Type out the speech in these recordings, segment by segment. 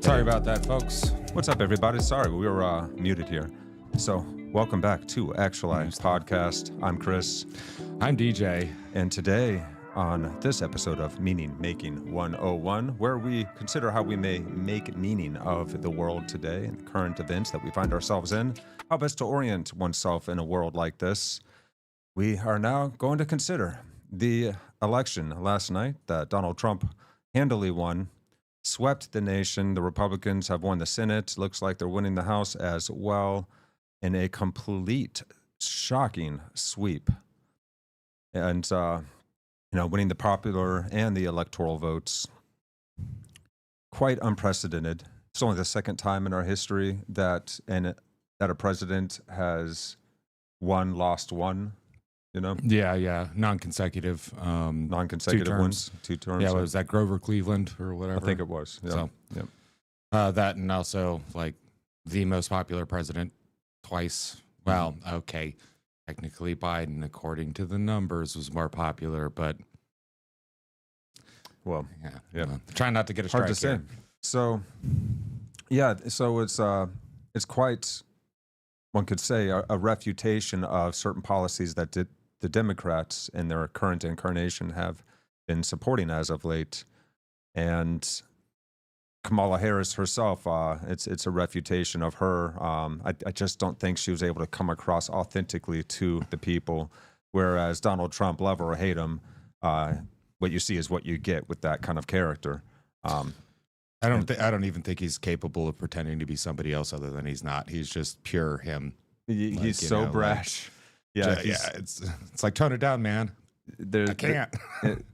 Sorry about that, folks. What's up, everybody? Sorry, we were muted here. So, welcome back to Actuali podcast. I'm Chris. I'm DJ. And today, on this episode of Meaning Making 101, where we consider how we may make meaning of the world today and the current events that we find ourselves in, how best to orient oneself in a world like this, we are now going to consider the election last night that Donald Trump handily won. Swept the nation. The Republicans have won the Senate. Looks like they're winning the House as well in a complete shocking sweep. And, winning the popular and the electoral votes. Quite unprecedented. It's only the second time in our history that a president has won, lost one. Yeah. Non-consecutive. Non-consecutive wins, 2 terms. Yeah, was that Grover Cleveland or whatever? I think it was. Yeah. So, yep. That and also like the most popular president twice. Well, okay, technically Biden, according to the numbers, was more popular, but yeah. Trying not to get a strike. Hard to say. So, it's quite, one could say, a refutation of certain policies that the Democrats in their current incarnation have been supporting as of late. And Kamala Harris herself, it's a refutation of her. I just don't think she was able to come across authentically to the people, whereas Donald Trump, love or hate him, what you see is what you get with that kind of character. I don't even think he's capable of pretending to be somebody else other than he's not. He's just pure him. He's so brash. It's like, tone it down, man. I can't.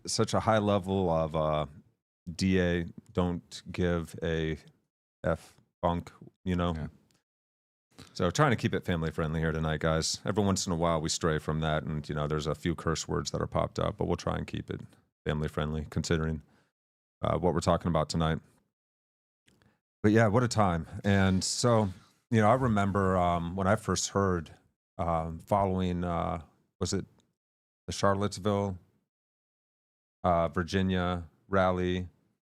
Such a high level of DA, don't give a F funk, Yeah. So trying to keep it family friendly here tonight, guys. Every once in a while we stray from that, and there's a few curse words that are popped up, but we'll try and keep it family friendly considering what we're talking about tonight. But yeah, what a time. And so, I remember when I first heard following, was it the Charlottesville, Virginia rally,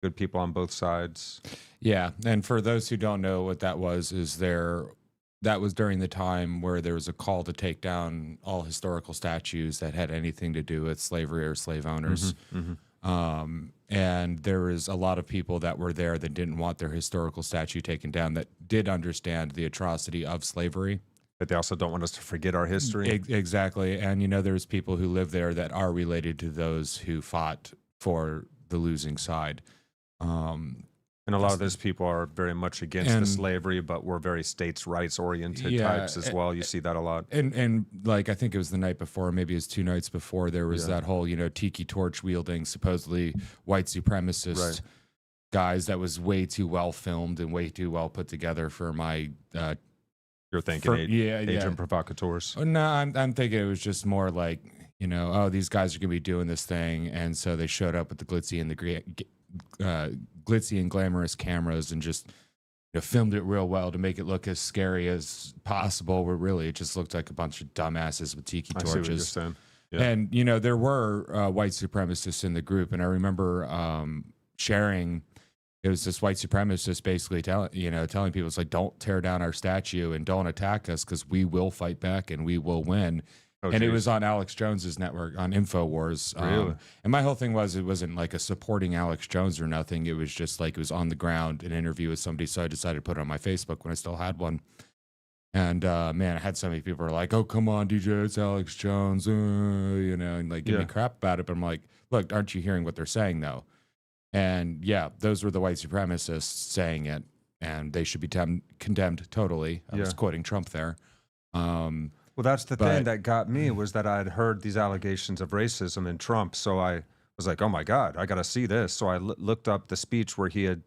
good people on both sides. Yeah. And for those who don't know what that was, that was during the time where there was a call to take down all historical statues that had anything to do with slavery or slave owners. And there was a lot of people that were there that didn't want their historical statue taken down, that did understand the atrocity of slavery. But they also don't want us to forget our history. Exactly. And, there's people who live there that are related to those who fought for the losing side. And a lot of those people are very much against the slavery, but we're very states' rights oriented types as well. You see that a lot. And like, I think it was the night before, maybe it was 2 nights before, there was that whole, tiki torch wielding, supposedly white supremacist guys that was way too well filmed and way too well put together for my... You're thinking agent provocateurs. No, I'm thinking it was just more like, these guys are going to be doing this thing. And so they showed up with the glitzy and glamorous cameras and just filmed it real well to make it look as scary as possible, where really it just looked like a bunch of dumbasses with tiki torches. I see what you're saying. Yeah. And, there were white supremacists in the group. And I remember sharing... It was this white supremacist basically telling people, it's like, don't tear down our statue and don't attack us because we will fight back and we will win. And it was on Alex Jones's network, on InfoWars. Really? And my whole thing was, it wasn't like a supporting Alex Jones or nothing. It was just like, it was on the ground, an interview with somebody. So I decided to put it on my Facebook when I still had one. And man, I had so many people who were like, oh, come on, DJ, it's Alex Jones, and like give me crap about it. But I'm like, look, aren't you hearing what they're saying though? And yeah, those were the white supremacists saying it, and they should be condemned totally. I was quoting Trump there. Well, that's the thing that got me, was that I had heard these allegations of racism in Trump. So I was like, oh my God, I got to see this. So I looked up the speech where he had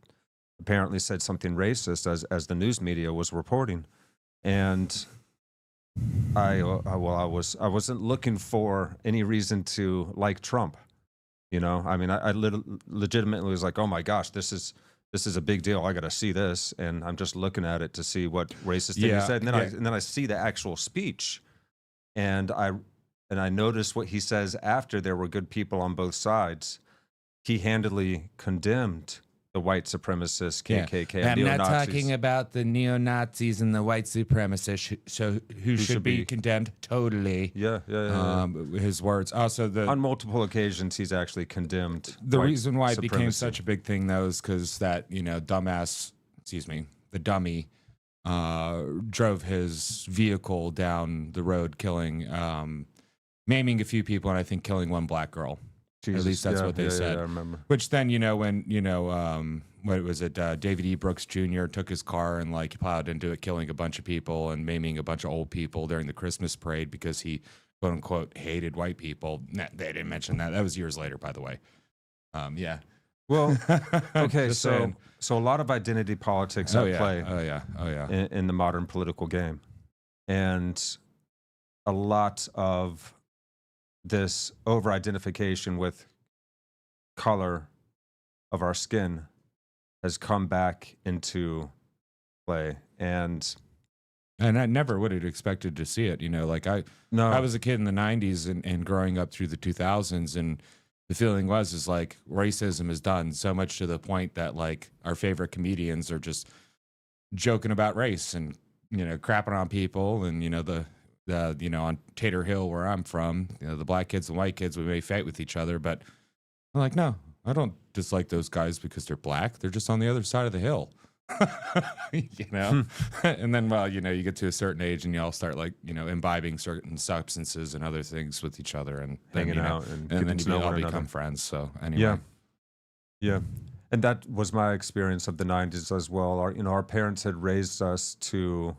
apparently said something racist as the news media was reporting. And I wasn't looking for any reason to like Trump. I mean, I legitimately was like, oh my gosh, this is a big deal. I got to see this. And I'm just looking at it to see what racist thing he said. And then I see the actual speech, and I noticed what he says after there were good people on both sides. He handily condemned the white supremacists, Yeah. KKK, I'm not neo-Nazis. talking about the neo-Nazis and the white supremacists, who should be condemned totally. Yeah. His words. Also, On multiple occasions, he's actually condemned. the white reason why it became supremacy. such a big thing, though, is because that, the dummy drove his vehicle down the road, maiming a few people, and I think killing one black girl. Jesus. At least that's what they said. Yeah, I remember. Which then, what was it? David E. Brooks Jr. took his car and like plowed into it, killing a bunch of people and maiming a bunch of old people during the Christmas parade because he, quote unquote, hated white people. Nah, they didn't mention that. That was years later, by the way. Yeah. Well, okay, Just so saying. a lot of identity politics at play Oh yeah. in the modern political game, and a lot of this over-identification with color of our skin has come back into play. And I never would have expected to see it. I was a kid in the 90s and growing up through the 2000s, and the feeling is like racism is done so much to the point that like our favorite comedians are just joking about race and, crapping on people. And, on Tater Hill, where I'm from, the black kids and white kids, we may fight with each other, but I'm like, no, I don't dislike those guys because they're black. They're just on the other side of the hill. And then, you get to a certain age and you all start like, imbibing certain substances and other things with each other, and then, hanging out and then to know you all one become another. friends. So anyway. Yeah. And that was my experience of the 90s as well. Our parents had raised us to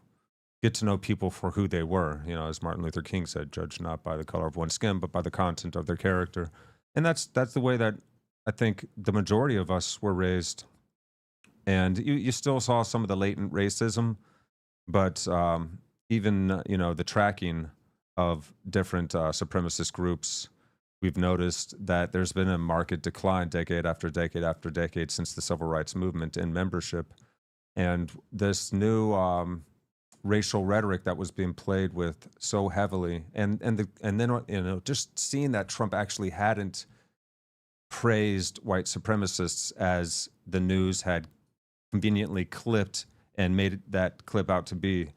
get to know people for who they were. As Martin Luther King said, judge not by the color of one's skin, but by the content of their character. And that's the way that I think the majority of us were raised. And you still saw some of the latent racism, but even, the tracking of different supremacist groups, we've noticed that there's been a marked decline decade after decade after decade since the civil rights movement in membership. And this new racial rhetoric that was being played with so heavily, and then just seeing that Trump actually hadn't praised white supremacists as the news had conveniently clipped and made that clip out to be,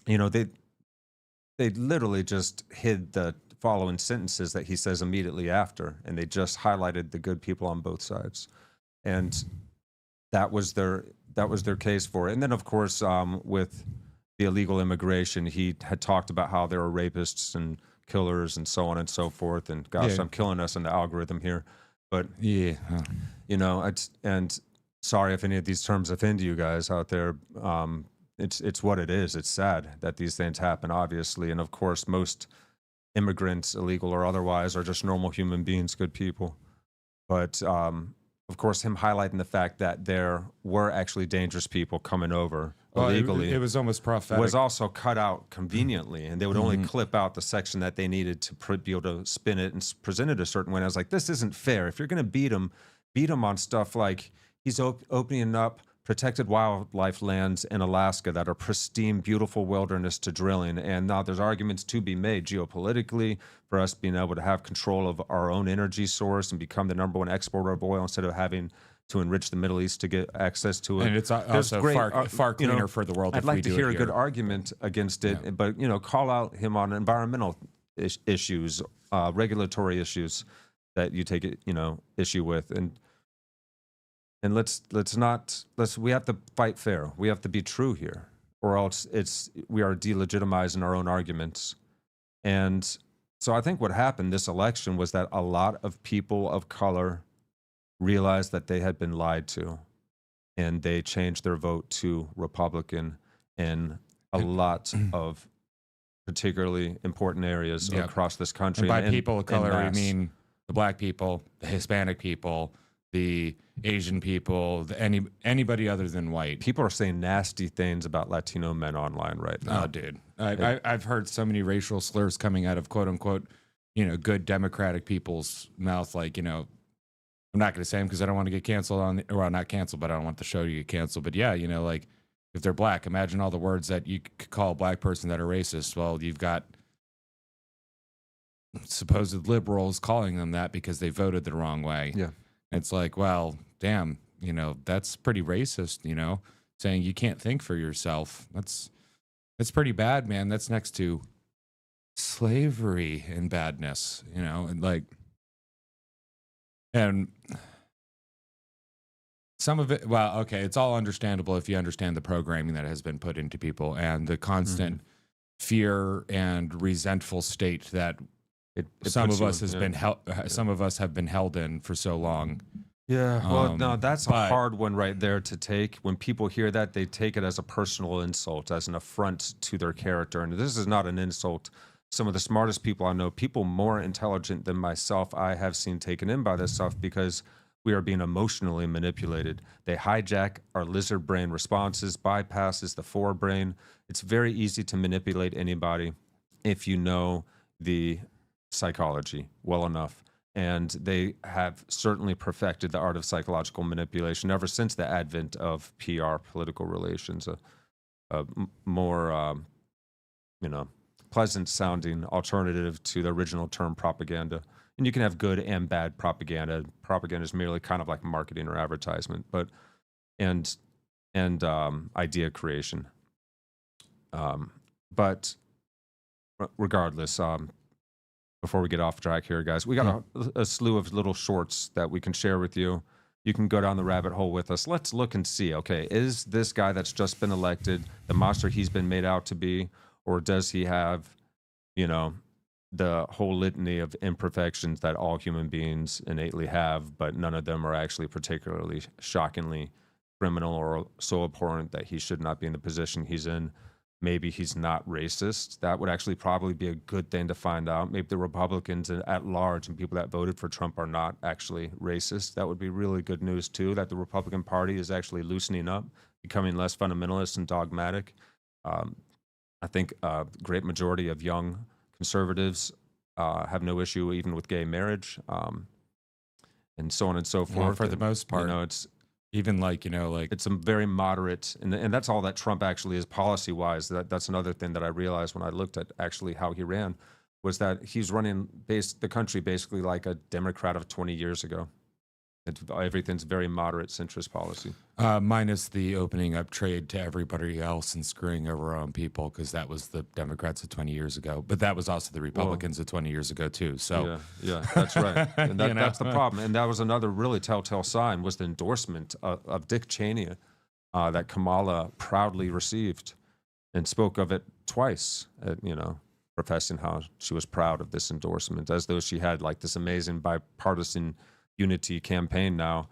they literally just hid the following sentences that he says immediately after, and they just highlighted the good people on both sides, and that was their case for it. And then, of course, with the illegal immigration, he had talked about how there were rapists and killers and so on and so forth. And gosh, I'm killing us in the algorithm here, but and sorry if any of these terms offend you guys out there. It's what it is. It's sad that these things happen, obviously, and of course, most immigrants, illegal or otherwise, are just normal human beings, good people. But of course, him highlighting the fact that there were actually dangerous people coming over illegally. It was almost prophetic. Was also cut out conveniently, and they would only clip out the section that they needed to be able to spin it and present it a certain way. And I was like, this isn't fair. If you're going to beat him on stuff like he's opening up protected wildlife lands in Alaska that are pristine, beautiful wilderness to drilling. And now there's arguments to be made geopolitically for us being able to have control of our own energy source and become the #1 exporter of oil instead of having to enrich the Middle East to get access to it. And it's also far cleaner for the world I'd if like we to do hear it a good here. argument against it, but call out him on environmental issues, regulatory issues that you take issue with, and we have to fight fair. We have to be true here, or else we are delegitimizing our own arguments. And so I think what happened this election was that a lot of people of color realized that they had been lied to, and they changed their vote to Republican in a lot of particularly important areas across this country. And by people of color, we mass. mean the black people, the Hispanic people, the Asian people, anybody other than white. People are saying nasty things about Latino men online right now. Oh, dude. I've heard so many racial slurs coming out of quote unquote, good Democratic people's mouth. Like, I'm not going to say them because I don't want to get canceled not canceled, but I don't want the show to get canceled. But yeah, like if they're black, imagine all the words that you could call a black person that are racist. Well, you've got supposed liberals calling them that because they voted the wrong way. Yeah. It's like, well, damn, that's pretty racist, saying you can't think for yourself. That's pretty bad, man. That's next to slavery and badness, and and some of it, well, okay, it's all understandable if you understand the programming that has been put into people and the constant fear and resentful state that it some puts of you us in- has yeah. been some of us have been held in for so long. Yeah, well, no, that's a but- hard one right there to take. When people hear that, they take it as a personal insult, as an affront to their character. And this is not an insult. Some of the smartest people I know, people more intelligent than myself, I have seen taken in by this stuff because we are being emotionally manipulated. They hijack our lizard brain responses, bypasses the forebrain. It's very easy to manipulate anybody if you know the psychology well enough. And they have certainly perfected the art of psychological manipulation ever since the advent of PR, political relations, a more, pleasant sounding alternative to the original term propaganda. And you can have good and bad propaganda. Propaganda is merely kind of like marketing or advertisement, but and idea creation. But regardless, before we get off track here, guys, we got a slew of little shorts that we can share with you. You can go down the rabbit hole with us. Let's look and see, okay, is this guy that's just been elected the monster he's been made out to be, or does he have, the whole litany of imperfections that all human beings innately have, but none of them are actually particularly shockingly criminal or so abhorrent that he should not be in the position he's in? Maybe he's not racist. That would actually probably be a good thing to find out. Maybe the Republicans at large and people that voted for Trump are not actually racist. That would be really good news, too, that the Republican Party is actually loosening up, becoming less fundamentalist and dogmatic. I think a great majority of young conservatives have no issue even with gay marriage, and so on and so forth. Well, for the most part, it's even it's a very moderate, and that's all that Trump actually is policy-wise. That's another thing that I realized when I looked at actually how he ran, was that he's running the country basically like a Democrat of 20 years ago. Everything's very moderate centrist policy. minus the opening up trade to everybody else and screwing over our own people, because that was the Democrats of 20 years ago. But that was also the Republicans of 20 years ago, too. So yeah, that's right. And that's the problem. And that was another really telltale sign, was the endorsement of Dick Cheney that Kamala proudly received and spoke of it twice, professing how she was proud of this endorsement, as though she had like this amazing bipartisan unity campaign now.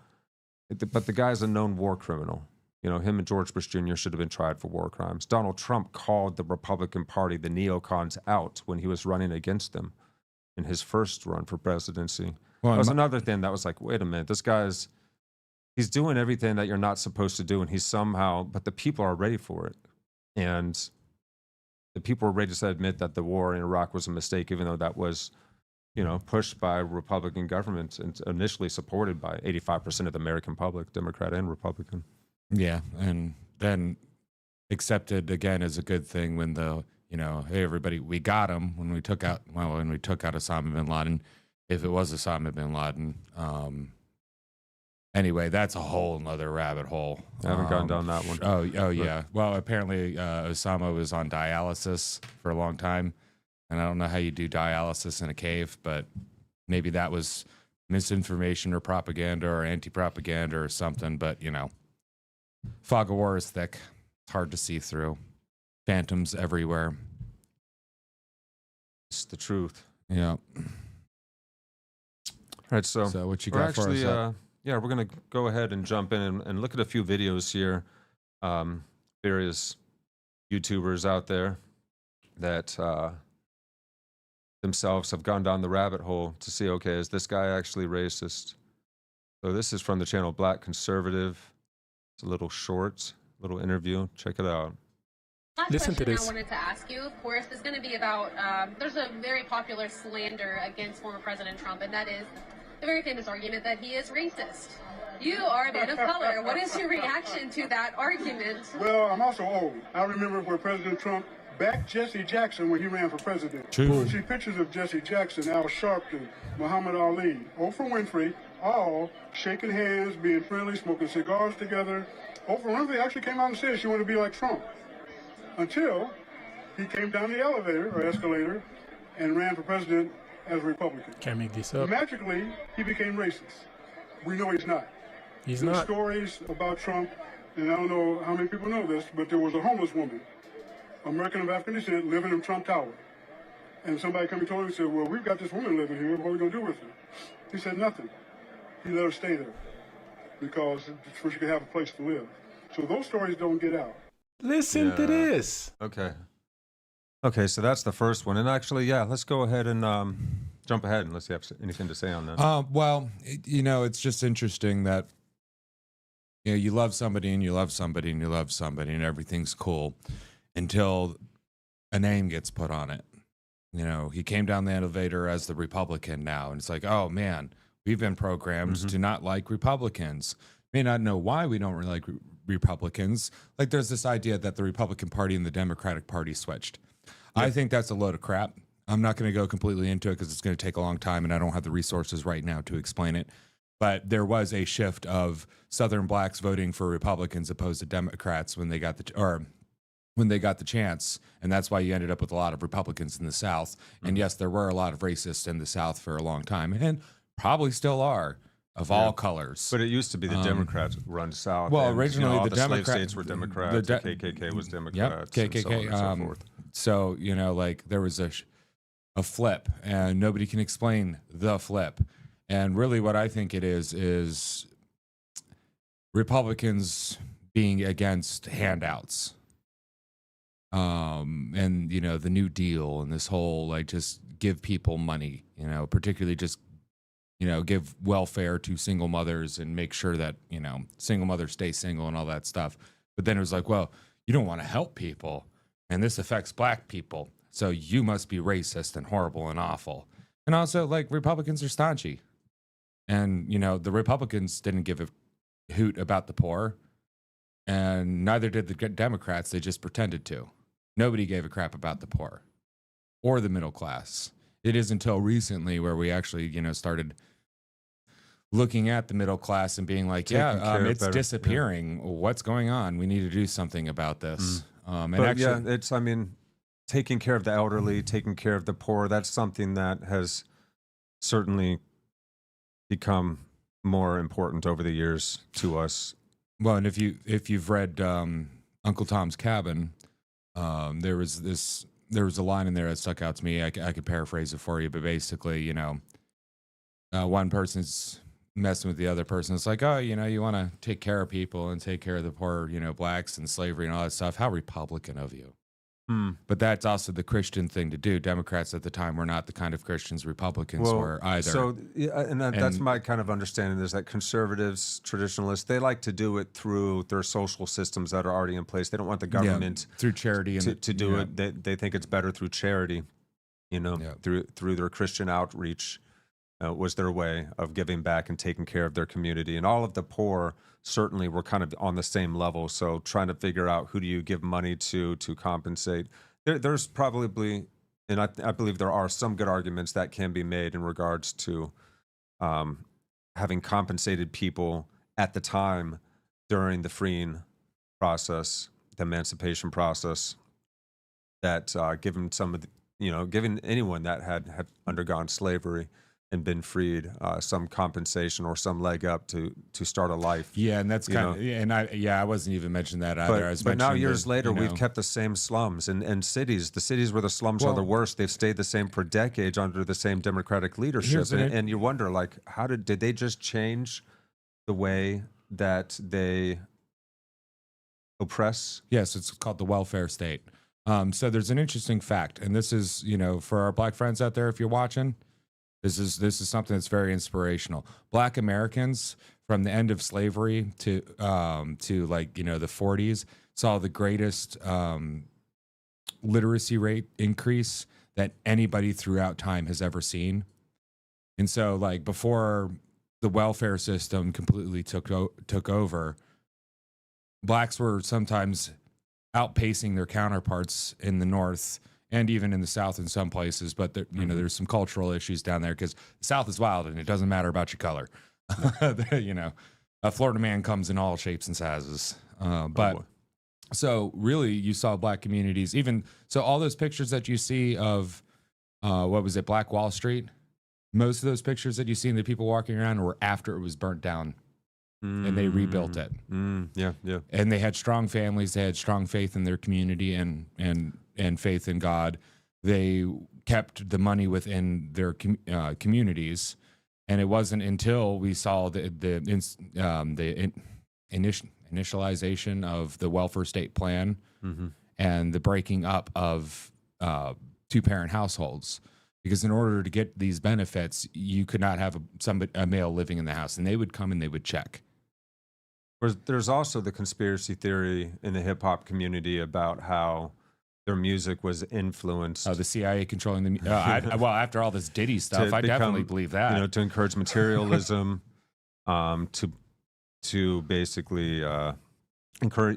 But the guy's a known war criminal. Him and George Bush Jr. should have been tried for war crimes. Donald Trump called the Republican Party, the neocons, out when he was running against them in his first run for presidency. Well, that was another thing that was like, wait a minute, this guy's, he's doing everything that you're not supposed to do, and he's somehow, but the people are ready for it. And the people are ready to admit that the war in Iraq was a mistake, even though that was pushed by Republican governments and initially supported by 85% of the American public, Democrat and Republican. Yeah, and then accepted again as a good thing when hey everybody, we got him when we took out Osama bin Laden, if it was Osama bin Laden. Anyway, that's a whole nother rabbit hole. I haven't gone down that one. Oh yeah. Well, apparently Osama was on dialysis for a long time. And I don't know how you do dialysis in a cave, but maybe that was misinformation or propaganda or anti-propaganda or something. But, fog of war is thick. It's hard to see through. Phantoms everywhere. It's the truth. Yeah. All right, so what you we're got for actually, us? we're going to go ahead and jump in and look at a few videos here. Various YouTubers out there that themselves have gone down the rabbit hole to see, okay, is this guy actually racist? So this is from the channel Black Conservative. It's a little short, little interview. Check it out. Last Listen to question this. I wanted to ask you, of course, is going to be about, there's a very popular slander against former President Trump, and that is the very famous argument that he is racist. You are a man of color. What is your reaction to that argument? Well, I'm also old. I remember when President Trump backed Jesse Jackson when he ran for president. True. You see pictures of Jesse Jackson, Al Sharpton, Muhammad Ali, Oprah Winfrey, all shaking hands, being friendly, smoking cigars together. Oprah Winfrey actually came out and said she wanted to be like Trump. Until he came down the elevator or escalator and ran for president as a Republican. Can't make this up. Magically, he became racist. We know he's not. He's There's not. stories about Trump, and I don't know how many people know this, but there was a homeless woman, American of African descent, living in Trump Tower. And somebody came and told him, he said, well, we've got this woman living here. What are we going to do with her? He said nothing. He let her stay there because she could have a place to live. So those stories don't get out. Listen to this. Okay, so that's the first one. And actually, yeah, let's go ahead and jump ahead unless you have anything to say on that. Well, it's just interesting that you love somebody and you love somebody and you love somebody and everything's cool until a name gets put on it. He came down the elevator as the Republican now, and it's like, oh man, we've been programmed to not like Republicans. May not know why we don't really like Republicans. Like there's this idea that the Republican Party and the Democratic Party switched. I think that's a load of crap. I'm not going to go completely into it because it's going to take a long time and I don't have the resources right now to explain it. But there was a shift of Southern blacks voting for Republicans opposed to Democrats when they got the chance. And that's why you ended up with a lot of Republicans in the South. And yes, there were a lot of racists in the South for a long time and probably still are of all colors. But it used to be the Democrats run South. Well, and, originally all the slave states were Democrats. The KKK was Democrats. Yep, KKK. And so on and so forth. So, like there was a flip and nobody can explain the flip. And really what I think it is Republicans being against handouts. And, the New Deal and this whole, just give people money, particularly just, give welfare to single mothers and make sure that, single mothers stay single and all that stuff. But then it was like, well, you don't want to help people. And this affects black people. So you must be racist and horrible and awful. And also, Republicans are staunchy. And, the Republicans didn't give a hoot about the poor. And neither did the Democrats. They just pretended to. Nobody gave a crap about the poor or the middle class. It is until recently where we actually, started looking at the middle class and being like, it's disappearing. Yeah. What's going on? We need to do something about this. Taking care of the elderly, taking care of the poor, that's something that has certainly become more important over the years to us. Well, and if you've read Uncle Tom's Cabin, there was a line in there that stuck out to me. I could paraphrase it for you, but basically, one person's messing with the other person. It's like, oh, you want to take care of people and take care of the poor, blacks and slavery and all that stuff. How Republican of you. But that's also the Christian thing to do. Democrats at the time were not the kind of Christians Republicans were either. So, that's my kind of understanding is that conservatives, traditionalists, they like to do it through their social systems that are already in place. They don't want the government through charity to do it. They think it's better through charity, through their Christian outreach was their way of giving back and taking care of their community. And all of the poor certainly were kind of on the same level. So trying to figure out who do you give money to compensate. There's probably, and I believe there are some good arguments that can be made in regards to having compensated people at the time during the freeing process, the emancipation process, that given some of the, given anyone that had undergone slavery and been freed, some compensation or some leg up to start a life. Yeah, and that's kind of, and I wasn't even mentioning that either. But now years later, we've kept the same slums and cities. The cities where the slums are the worst, they've stayed the same for decades under the same Democratic leadership. And you wonder, how did they just change the way that they oppress? Yes, it's called the welfare state. So there's an interesting fact, and this is, for our black friends out there, if you're watching, this is something that's very inspirational. Black Americans from the end of slavery to the 40s saw the greatest literacy rate increase that anybody throughout time has ever seen. And so before the welfare system completely took over, blacks were sometimes outpacing their counterparts in the North and even in the South in some places, but there's some cultural issues down there because the South is wild and it doesn't matter about your color. You know, a Florida man comes in all shapes and sizes. But boy. so really, you saw black communities. Even so, all those pictures that you see of what was it, Black Wall Street? Most of those pictures that you see, the people walking around, were after it was burnt down, and they rebuilt it. Yeah, yeah. And they had strong families. They had strong faith in their community and faith in God. They kept the money within their communities, and it wasn't until we saw the initialization of the welfare state plan and the breaking up of two-parent households. Because in order to get these benefits, you could not have a male living in the house, and they would come and they would check. There's also the conspiracy theory in the hip hop community about how their music was influenced. The CIA controlling the well, after all this Diddy stuff, I definitely believe that. You know, to encourage materialism, to basically encourage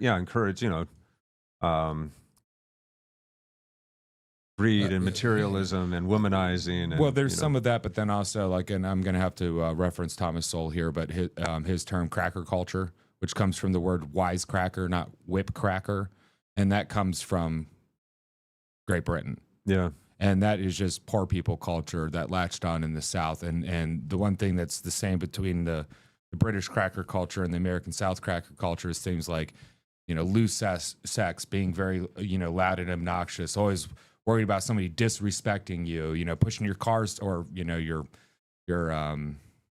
greed and materialism and womanizing. And, well, there's some of that, but then also and I'm going to have to reference Thomas Sowell here, but his term cracker culture, which comes from the word wisecracker, not whip cracker, and that comes from Great Britain. Yeah. And that is just poor people culture that latched on in the South. And the one thing that's the same between the British cracker culture and the American South cracker culture is things like, loose sex, being very, loud and obnoxious, always worried about somebody disrespecting you, pushing your cars or, your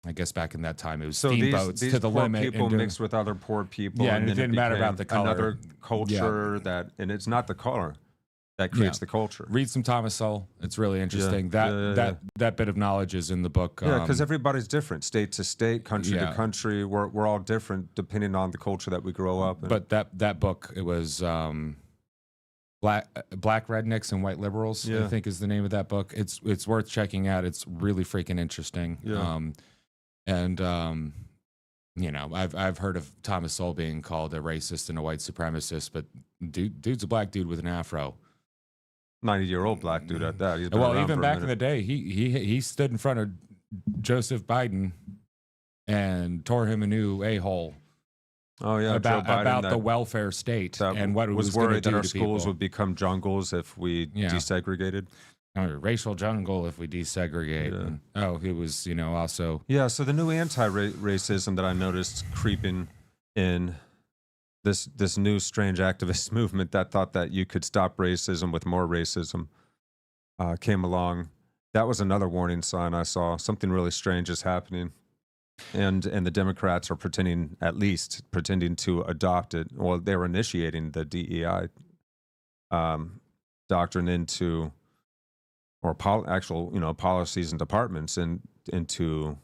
I guess back in that time it was steamboats these to the poor limit. People mixed with other poor people. Yeah, and it then didn't matter about the color. Another culture and it's not the color that creates the culture. Read some Thomas Sowell. It's really interesting. That bit of knowledge is in the book. Yeah, because everybody's different, state to state, country to country. We're all different depending on the culture that we grow up in. But that book, it was Black Rednecks and White Liberals, I think is the name of that book. It's worth checking out. It's really freaking interesting. Yeah. I've heard of Thomas Sowell being called a racist and a white supremacist, but dude's a black dude with an afro. 90-year-old black dude at that. He's been Well, around even for a back in minute. the day, he stood in front of Joseph Biden and tore him a new a-hole. Oh yeah, about Joe Biden, the welfare state that and what it was was going to worried do that our to schools people. would become jungles if we desegregated. Racial jungle if we desegregate. Yeah. And, it was also Yeah, so the new anti-racism that I noticed creeping in this new strange activist movement that thought that you could stop racism with more racism came along. That was another warning sign I saw. Something really strange is happening. And the Democrats are pretending to adopt it. Well, they were initiating the DEI doctrine into, or policies and departments into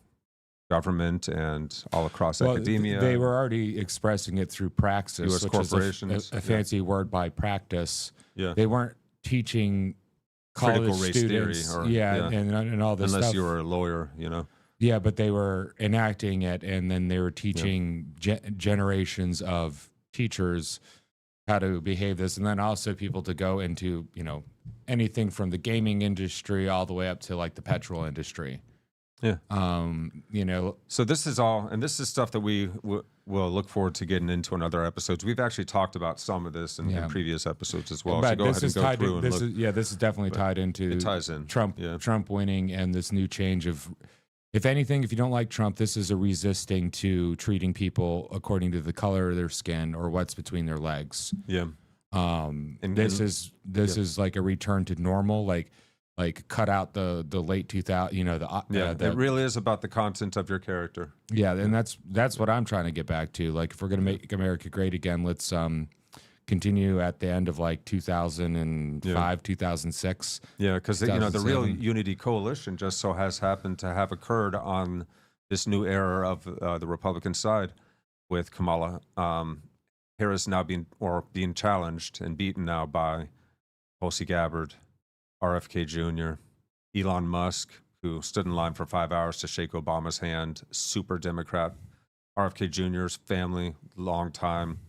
government and all across academia. They were already expressing it through praxis, US which corporations, is a fancy word by practice. Yeah. They weren't teaching college Critical race students, theory, and all this unless stuff. you were a lawyer, Yeah, but they were enacting it, and then they were teaching generations of teachers how to behave this, and then also people to go into anything from the gaming industry all the way up to like the petrol industry. Yeah. So this is all, and this is stuff that we will look forward to getting into in other episodes. We've actually talked about some of this in previous episodes as well. But so go ahead and go through and look. This is definitely tied into it ties in. Trump winning and this new change of, if anything, if you don't like Trump, this is a resisting to treating people according to the color of their skin or what's between their legs. Yeah. This is like a return to normal, like cut out the late 2000, it really is about the content of your character. Yeah, and that's what I'm trying to get back to. Like, if we're gonna make America great again, let's continue at the end of like 2005, 2006. Yeah, because the real unity coalition just so has happened to have occurred on this new era of the Republican side, with Kamala Harris now being challenged and beaten now by Tulsi Gabbard, RFK Jr., Elon Musk, who stood in line for 5 hours to shake Obama's hand, super Democrat, RFK Jr.'s family, long time,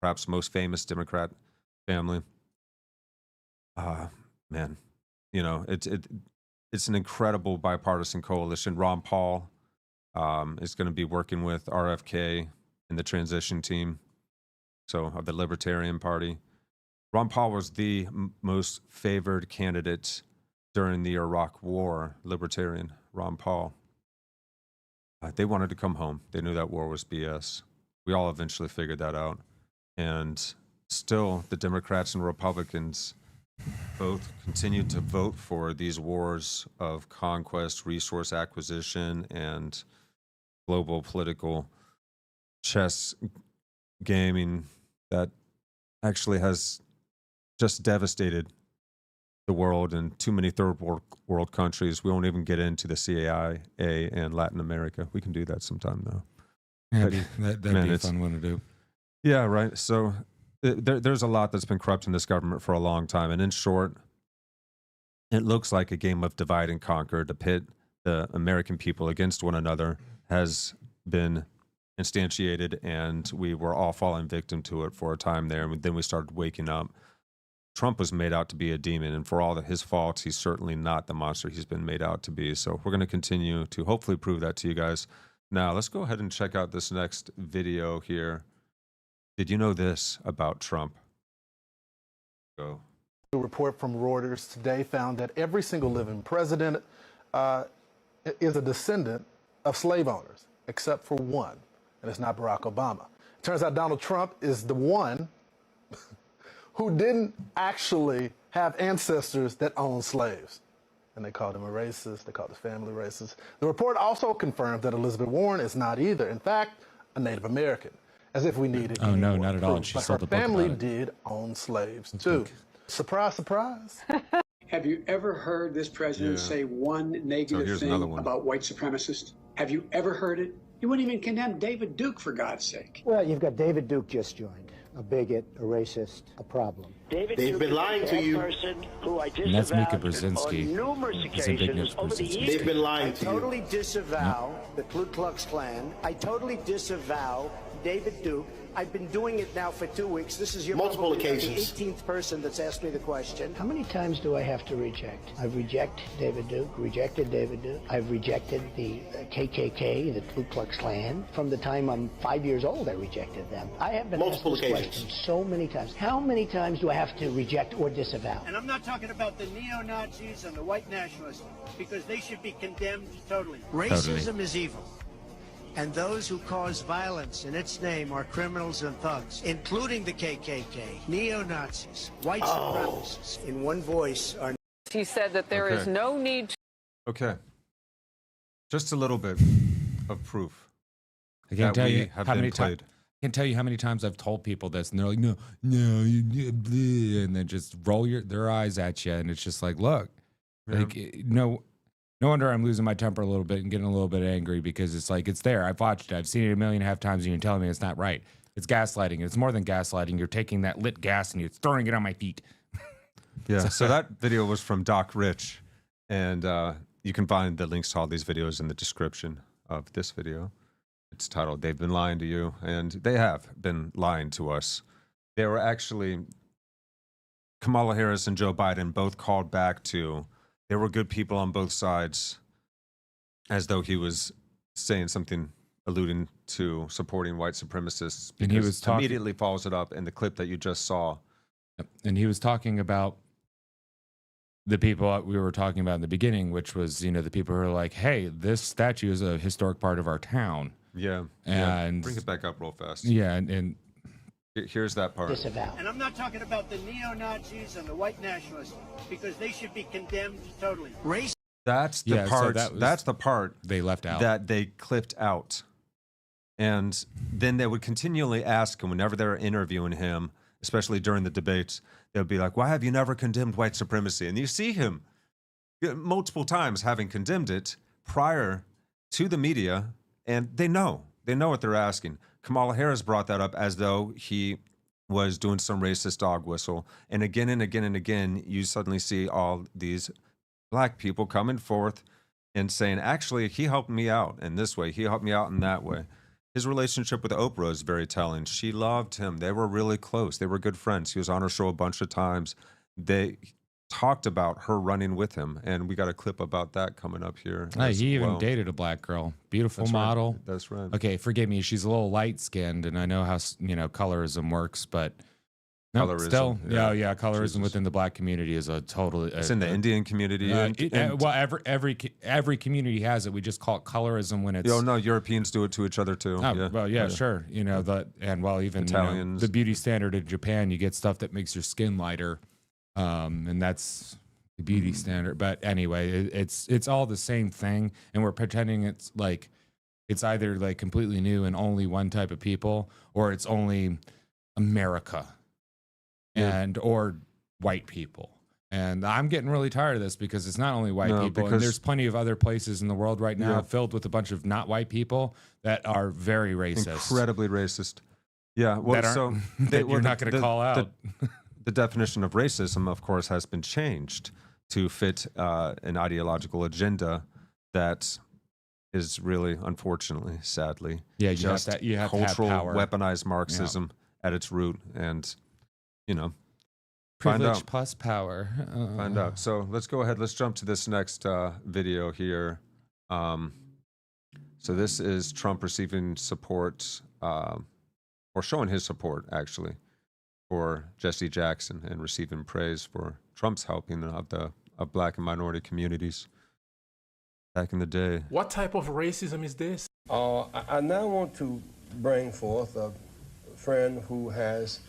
perhaps most famous Democrat family. Man, it's an incredible bipartisan coalition. Ron Paul is going to be working with RFK in the transition team, so of the Libertarian Party. Ron Paul was the most favored candidate during the Iraq War, Libertarian Ron Paul. They wanted to come home. They knew that war was BS. We all eventually figured that out. And still, the Democrats and Republicans both continued to vote for these wars of conquest, resource acquisition, and global political chess gaming that actually has just devastated the world and too many third world countries. We won't even get into the CIA and Latin America. We can do that sometime, though. Yeah, that'd be a fun one to do. Yeah, right. So there's a lot that's been corrupt in this government for a long time. And in short, it looks like a game of divide and conquer to pit the American people against one another has been instantiated, and we were all falling victim to it for a time there. And then we started waking up. Trump was made out to be a demon, and for all of his faults, he's certainly not the monster he's been made out to be. So we're going to continue to hopefully prove that to you guys. Now, let's go ahead and check out this next video here. Did you know this about Trump? Go. A report from Reuters today found that every single living president is a descendant of slave owners, except for one, and it's not Barack Obama. It turns out Donald Trump is the one who didn't actually have ancestors that owned slaves. And they called him a racist. They called his family racist. The report also confirmed that Elizabeth Warren is not either. In fact, a Native American, as if we needed Oh, any no, more not at all. proof. She But sold her the book family about it. did own slaves, too. Surprise, surprise. Have you ever heard this president say one negative here's thing another one. about white supremacists? Have you ever heard it? You wouldn't even condemn David Duke, for God's sake. Well, you've got David Duke just joined. A bigot, a racist, a problem. They've been lying to you. And that's Mika Brzezinski. He's indignant Brzezinski. They've been lying I to you. totally disavow the Ku Klux Klan. I totally disavow David Duke. I've been doing it now for 2 weeks. This is your Multiple probably occasions. the 18th person that's asked me the question. How many times do I have to reject? I've rejected David Duke, rejected David Duke. I've rejected the KKK, the Ku Klux Klan. From the time I'm 5 years old, I rejected them. I have been Multiple asked this occasions. question so many times. How many times do I have to reject or disavow? And I'm not talking about the neo-Nazis and the white nationalists, because they should be condemned totally. Racism is evil. And those who cause violence in its name are criminals and thugs, including the KKK, neo-Nazis, white supremacists. In one voice, are He said that there is Okay. no need to Okay. Just a little bit of proof. I can't that tell we you have how been many played. times. I can't tell you how many times I've told people this, and they're like, "No, no," and then just roll their eyes at you, and it's just like, look, like no wonder I'm losing my temper a little bit and getting a little bit angry, because it's like, it's there. I've watched it. I've seen it 1.5 times, and you're telling me it's not right. It's gaslighting. It's more than gaslighting. You're taking that lit gas and you're throwing it on my feet. Yeah, so that video was from Doc Rich, and you can find the links to all these videos in the description of this video. It's titled, "They've Been Lying to You," and they have been lying to us. They were actually, Kamala Harris and Joe Biden both called back to, there were good people on both sides, as though he was saying something alluding to supporting white supremacists, And he because was talking- immediately follows it up in the clip that you just saw. And he was talking about the people we were talking about in the beginning, which was, the people who are like, hey, this statue is a historic part of our town. Yeah, And- bring it back up real fast. Yeah, and Here's that part. disavow. And I'm not talking about the neo-Nazis and the white nationalists, because they should be condemned totally. Race. That's the Yeah, so part. that was- That's the part they left out. that they clipped out, and then they would continually ask him whenever they were interviewing him, especially during the debates. They would be like, "Why have you never condemned white supremacy?" And you see him multiple times having condemned it prior to the media, and they know what they're asking. Kamala Harris brought that up as though he was doing some racist dog whistle, and again and again and again, you suddenly see all these black people coming forth and saying, actually, he helped me out in this way. He helped me out in that way. His relationship with Oprah is very telling. She loved him. They were really close. They were good friends. He was on her show a bunch of times. talked about her running with him, and we got a clip about that coming up here. He even dated a black girl, beautiful model. Right. That's right. Okay, forgive me. She's a little light skinned, and I know how colorism works, but no, Colorism, still, yeah. Colorism Jesus. within the black community is a totally. It's in the Indian community. Well, every community has it. We just call it colorism when it's. Oh no, Europeans do it to each other too. Oh, well, yeah, sure. Even Italians. the beauty standard in Japan, you get stuff that makes your skin lighter, and that's the beauty standard. But anyway, it's all the same thing, and we're pretending it's either like completely new and only one type of people, or it's only America, or white people. And I'm getting really tired of this because it's not only white people, and there's plenty of other places in the world right now filled with a bunch of not white people that are very racist, incredibly racist. Yeah, well, you're not going to call out. The definition of racism, of course, has been changed to fit an ideological agenda that is really, unfortunately, sadly, you just have to have cultural power. weaponized Marxism at its root, and privilege plus power. Find out. So let's go ahead. Let's jump to this next video here. So this is Trump receiving support, or showing his support, actually, for Jesse Jackson, and receiving praise for Trump's helping of black and minority communities back in the day. What type of racism is this? I now want to bring forth a friend who has,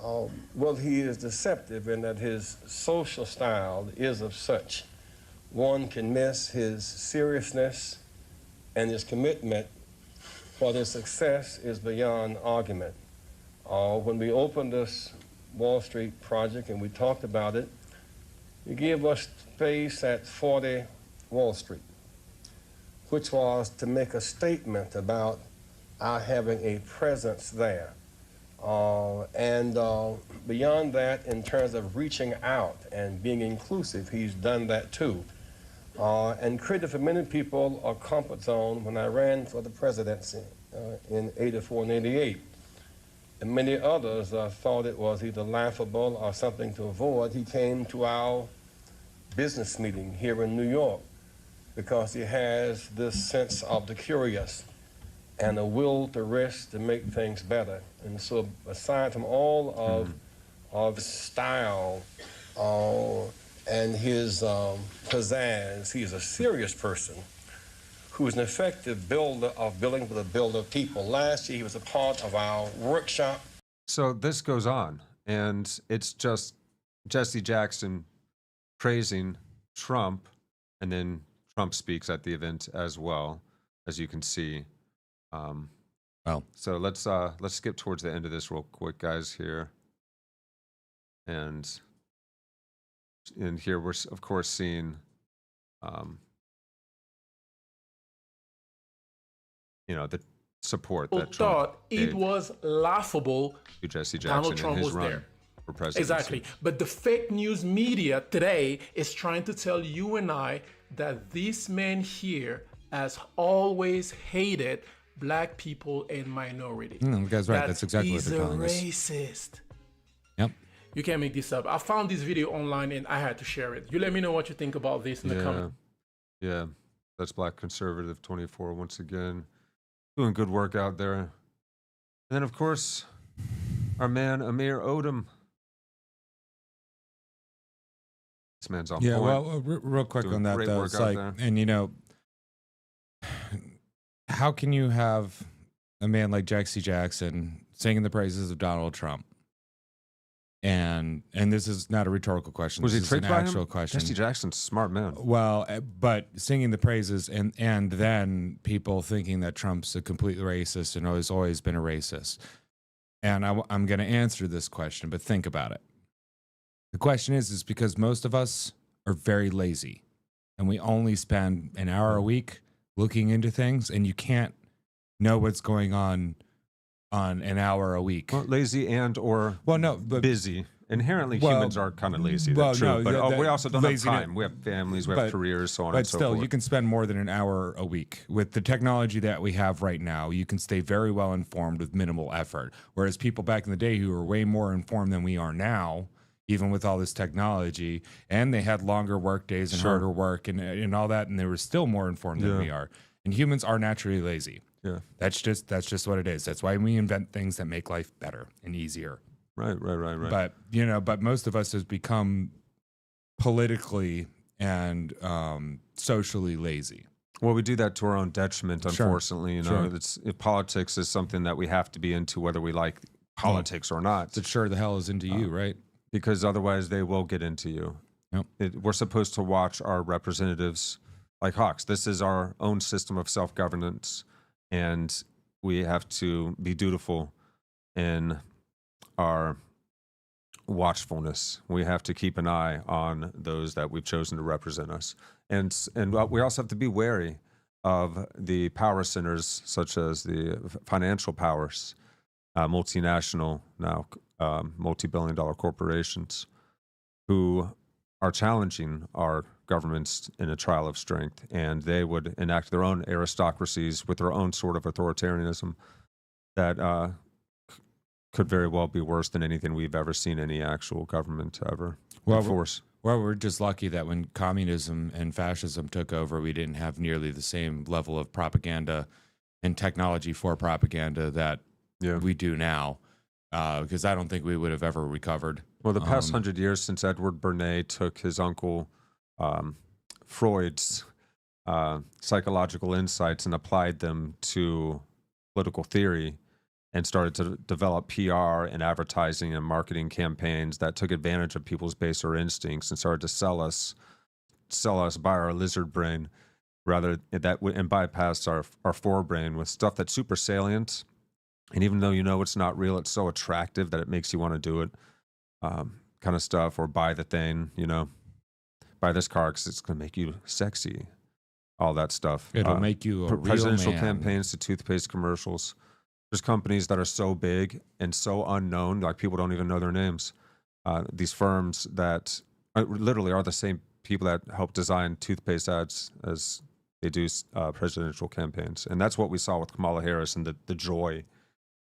he is deceptive in that his social style is of such. One can miss his seriousness, and his commitment for their success is beyond argument. When we opened this Wall Street project and we talked about it, he gave us space at 40 Wall Street, which was to make a statement about our having a presence there. And beyond that, in terms of reaching out and being inclusive, he's done that too. And created for many people a comfort zone when I ran for the presidency in 84 and 88. And many others thought it was either laughable or something to avoid. He came to our business meeting here in New York because he has this sense of the curious and a will to risk to make things better. And so aside from all of his style and his pizzazz, he's a serious person who is an effective builder of building for the builder of people. Last year, he was a part of our workshop. So this goes on, and it's just Jesse Jackson praising Trump, and then Trump speaks at the event as well, as you can see. So let's skip towards the end of this real quick, guys, here. And here we're, of course, seeing the support that Trump thought it was laughable to Jesse Donald Jackson Trump in his was run there. for presidency. Exactly. But the fake news media today is trying to tell you and I that this man here has always hated black people and minorities. You guys right. That's exactly what they're telling us. He's a racist. Yep. You can't make this up. I found this video online and I had to share it. You let me know what you think about this in the comments. Yeah. That's Black Conservative 24 once again. Doing good work out there. And then, of course, our man, Amir Odom. This man's on point. Yeah, well, real quick on that, though. It's like, and how can you have a man like Jesse Jackson singing the praises of Donald Trump? And this is not a rhetorical question. Was he this is an tricked by actual him? question. Jesse Jackson's a smart man. Well, but singing the praises and then people thinking that Trump's a complete racist and has always been a racist. And I'm going to answer this question, but think about it. The question is because most of us are very lazy and we only spend an hour a week looking into things, and you can't know what's going on an hour a week. Well, lazy or busy. Inherently, humans are kind of lazy. That's true. But we also don't have time. We have families, we have careers, so on and so forth. But still, you can spend more than an hour a week. With the technology that we have right now, you can stay very well informed with minimal effort. Whereas people back in the day who were way more informed than we are now, even with all this technology, and they had longer work days and harder work and all that, and they were still more informed than we are. And humans are naturally lazy. Yeah. That's just what it is. That's why we invent things that make life better and easier. Right. But but most of us has become politically and socially lazy. Well, we do that to our own detriment, unfortunately. You know, politics is something that we have to be into, whether we like politics or not. It sure the hell is into you, right? Because otherwise, they will get into you. Yep. We're supposed to watch our representatives like hawks. This is our own system of self-governance, and we have to be dutiful in our watchfulness. We have to keep an eye on those that we've chosen to represent us. And we also have to be wary of the power centers, such as the financial powers, multinational, now multi-billion-dollar corporations, who are challenging our governments in a trial of strength. And they would enact their own aristocracies with their own sort of authoritarianism that could very well be worse than anything we've ever seen any actual government ever enforce. Well, we're just lucky that when communism and fascism took over, we didn't have nearly the same level of propaganda and technology for propaganda that we do now, because I don't think we would have ever recovered. Well, the past 100 years since Edward Bernays took his uncle Freud's psychological insights and applied them to political theory, and started to develop PR and advertising and marketing campaigns that took advantage of people's baser instincts and started to sell us by our lizard brain, rather and bypassed our forebrain with stuff that's super salient. And even though you know it's not real, it's so attractive that it makes you want to do it, kind of stuff. Or buy the thing, buy this car because it's going to make you sexy, all that stuff. It'll make you a real presidential man. campaigns to toothpaste commercials. There's companies that are so big and so unknown, like people don't even know their names. These firms that literally are the same people that help design toothpaste ads as they do presidential campaigns. And that's what we saw with Kamala Harris and the Joy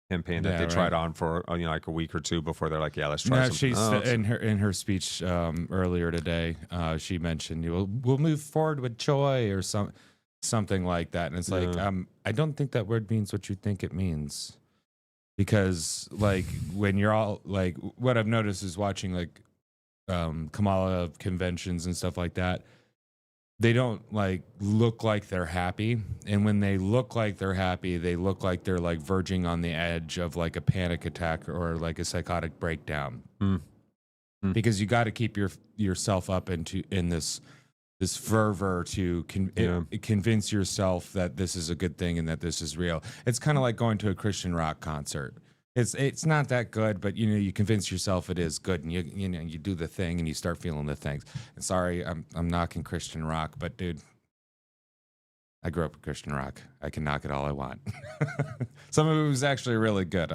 campaign that they tried on for like a week or two before they're like, let's try something else. In her speech earlier today, she mentioned we'll move forward with joy or something like that. And it's like, I don't think that word means what you think it means, because like when you're all like, what I've noticed is watching like Kamala conventions and stuff like that, they don't like look like they're happy. And when they look like they're happy, they look like they're like verging on the edge of like a panic attack or like a psychotic breakdown. Because you got to keep yourself up in this fervor to convince yourself that this is a good thing and that this is real. It's kind of like going to a Christian rock concert. It's not that good, but you convince yourself it is good, and you do the thing and you start feeling the things. And sorry, I'm knocking Christian rock, but dude, I grew up with Christian rock. I can knock it all I want. Some of it was actually really good.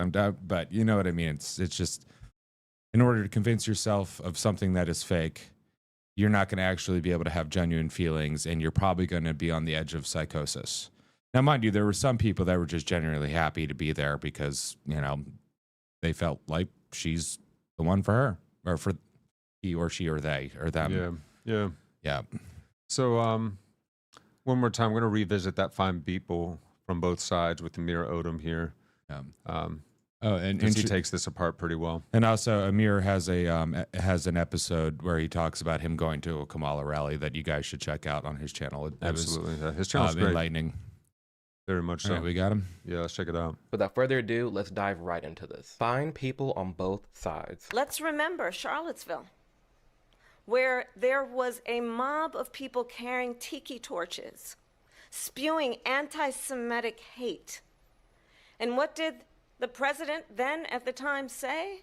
But you know what I mean. It's just, in order to convince yourself of something that is fake, you're not going to actually be able to have genuine feelings, and you're probably going to be on the edge of psychosis. Now, mind you, there were some people that were just genuinely happy to be there because, they felt like she's the one for her, or for he or she or they or them. Yeah. So, one more time, I'm going to revisit that fine people from both sides with Amir Odom here. And he takes this apart pretty well. And also, Amir has an episode where he talks about him going to a Kamala rally that you guys should check out on his channel. Absolutely, his channel's great. Enlightening. Very much so. All right, we got him. Yeah, let's check it out. Without further ado, let's dive right into this. Find people on both sides. Let's remember Charlottesville, where there was a mob of people carrying tiki torches, spewing anti-Semitic hate. And what did the president then at the time say?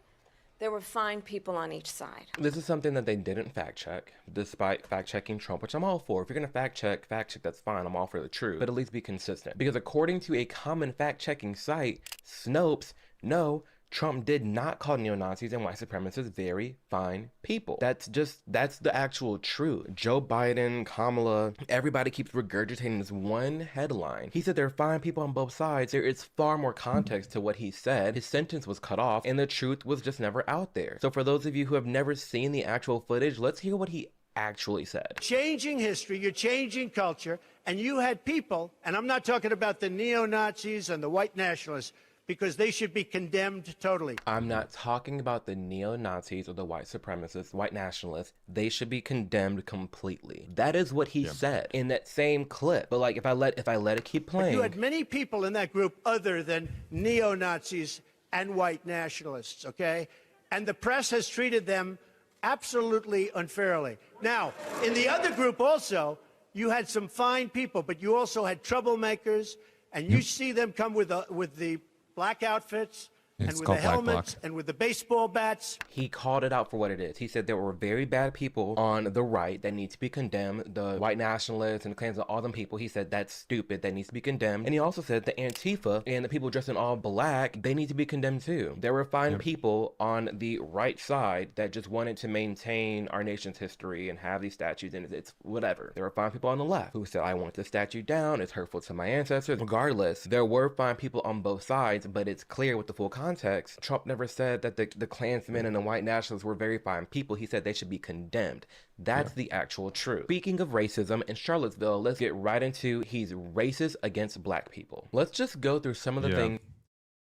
There were fine people on each side. This is something that they didn't fact check, despite fact checking Trump, which I'm all for. If you're gonna fact check, that's fine. I'm all for the truth, but at least be consistent. Because according to a common fact checking site, Snopes, no, Trump did not call neo-Nazis and white supremacists very fine people. That's the actual truth. Joe Biden, Kamala, everybody keeps regurgitating this one headline. He said there are fine people on both sides. There is far more context to what he said. His sentence was cut off and the truth was just never out there. So for those of you who have never seen the actual footage, let's hear what he actually said. Changing history, you're changing culture, and you had people, and I'm not talking about the neo-Nazis and the white nationalists, because they should be condemned totally. I'm not talking about the neo-Nazis or the white supremacists, white nationalists. They should be condemned completely. That is what he said in that same clip. But like, if I let it keep playing. But you had many people in that group other than neo-Nazis and white nationalists, okay? And the press has treated them absolutely unfairly. Now, in the other group also, you had some fine people, but you also had troublemakers, and you see them come with the black outfits and with the helmets and with the baseball bats. He called it out for what it is. He said there were very bad people on the right that need to be condemned. The white nationalists and the claims of all them people, he said that's stupid, that needs to be condemned. And he also said the Antifa and the people dressed in all black, they need to be condemned too. There were fine people on the right side that just wanted to maintain our nation's history and have these statues, and it's whatever. There were fine people on the left who said, I want the statue down, it's hurtful to my ancestors. Regardless, there were fine people on both sides, but it's clear with the full context. Trump never said that the Klansmen and the white nationalists were very fine people. He said they should be condemned. That's the actual truth. Speaking of racism in Charlottesville, let's get right into he's racist against black people. Let's just go through some of the things.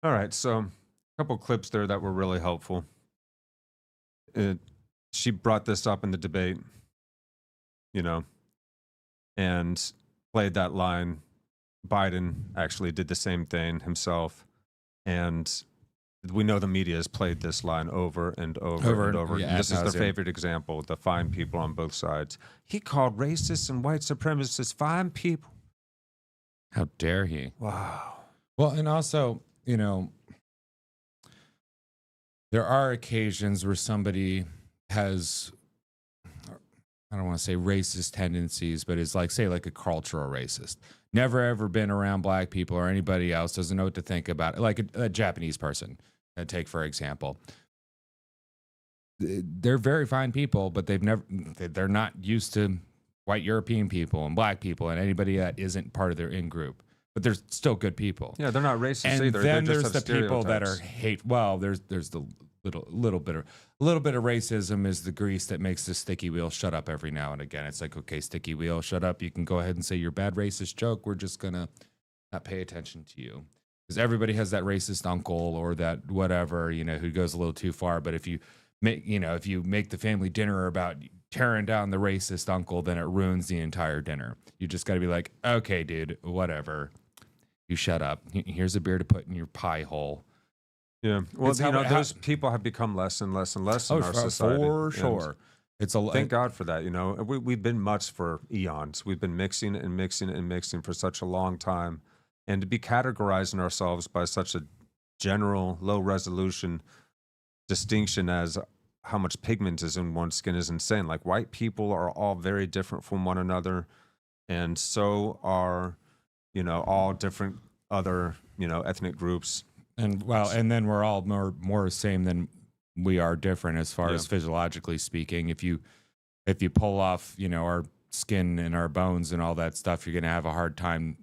All right, so a couple clips there that were really helpful. She brought this up in the debate, and played that line. Biden actually did the same thing himself, and we know the media has played this line over and over and over. Yeah, this is the favorite example, the fine people on both sides. He called racists and white supremacists fine people. How dare he? Wow. Well, and also, there are occasions where somebody has, I don't want to say racist tendencies, but it's like, say, like a cultural racist. Never ever been around black people or anybody else, doesn't know what to think about it. Like a Japanese person, take for example. They're very fine people, but they're not used to white European people and black people and anybody that isn't part of their in-group. But they're still good people. Yeah, they're not racist and either. Then they there's just the have people that are stereotypes. Well, there's the little bit of racism is the grease that makes the sticky wheel shut up every now and again. It's like, okay, sticky wheel, shut up. You can go ahead and say your bad racist joke. We're just gonna not pay attention to you, because everybody has that racist uncle or that whatever, who goes a little too far. But if you make the family dinner about tearing down the racist uncle, then it ruins the entire dinner. You just got to be like, okay, dude, whatever. You shut up. Here's a beer to put in your pie hole. Yeah, well, those people have become less and less and less in our society. For sure. Thank God for that. We've been mutts for eons. We've been mixing and mixing and mixing for such a long time. And to be categorizing ourselves by such a general, low-resolution distinction as how much pigment is in one's skin is insane. Like, white people are all very different from one another, and so are, all different other, ethnic groups. And and then we're all more same than we are different as far as physiologically speaking. If you pull off, our skin and our bones and all that stuff, you're gonna have a hard time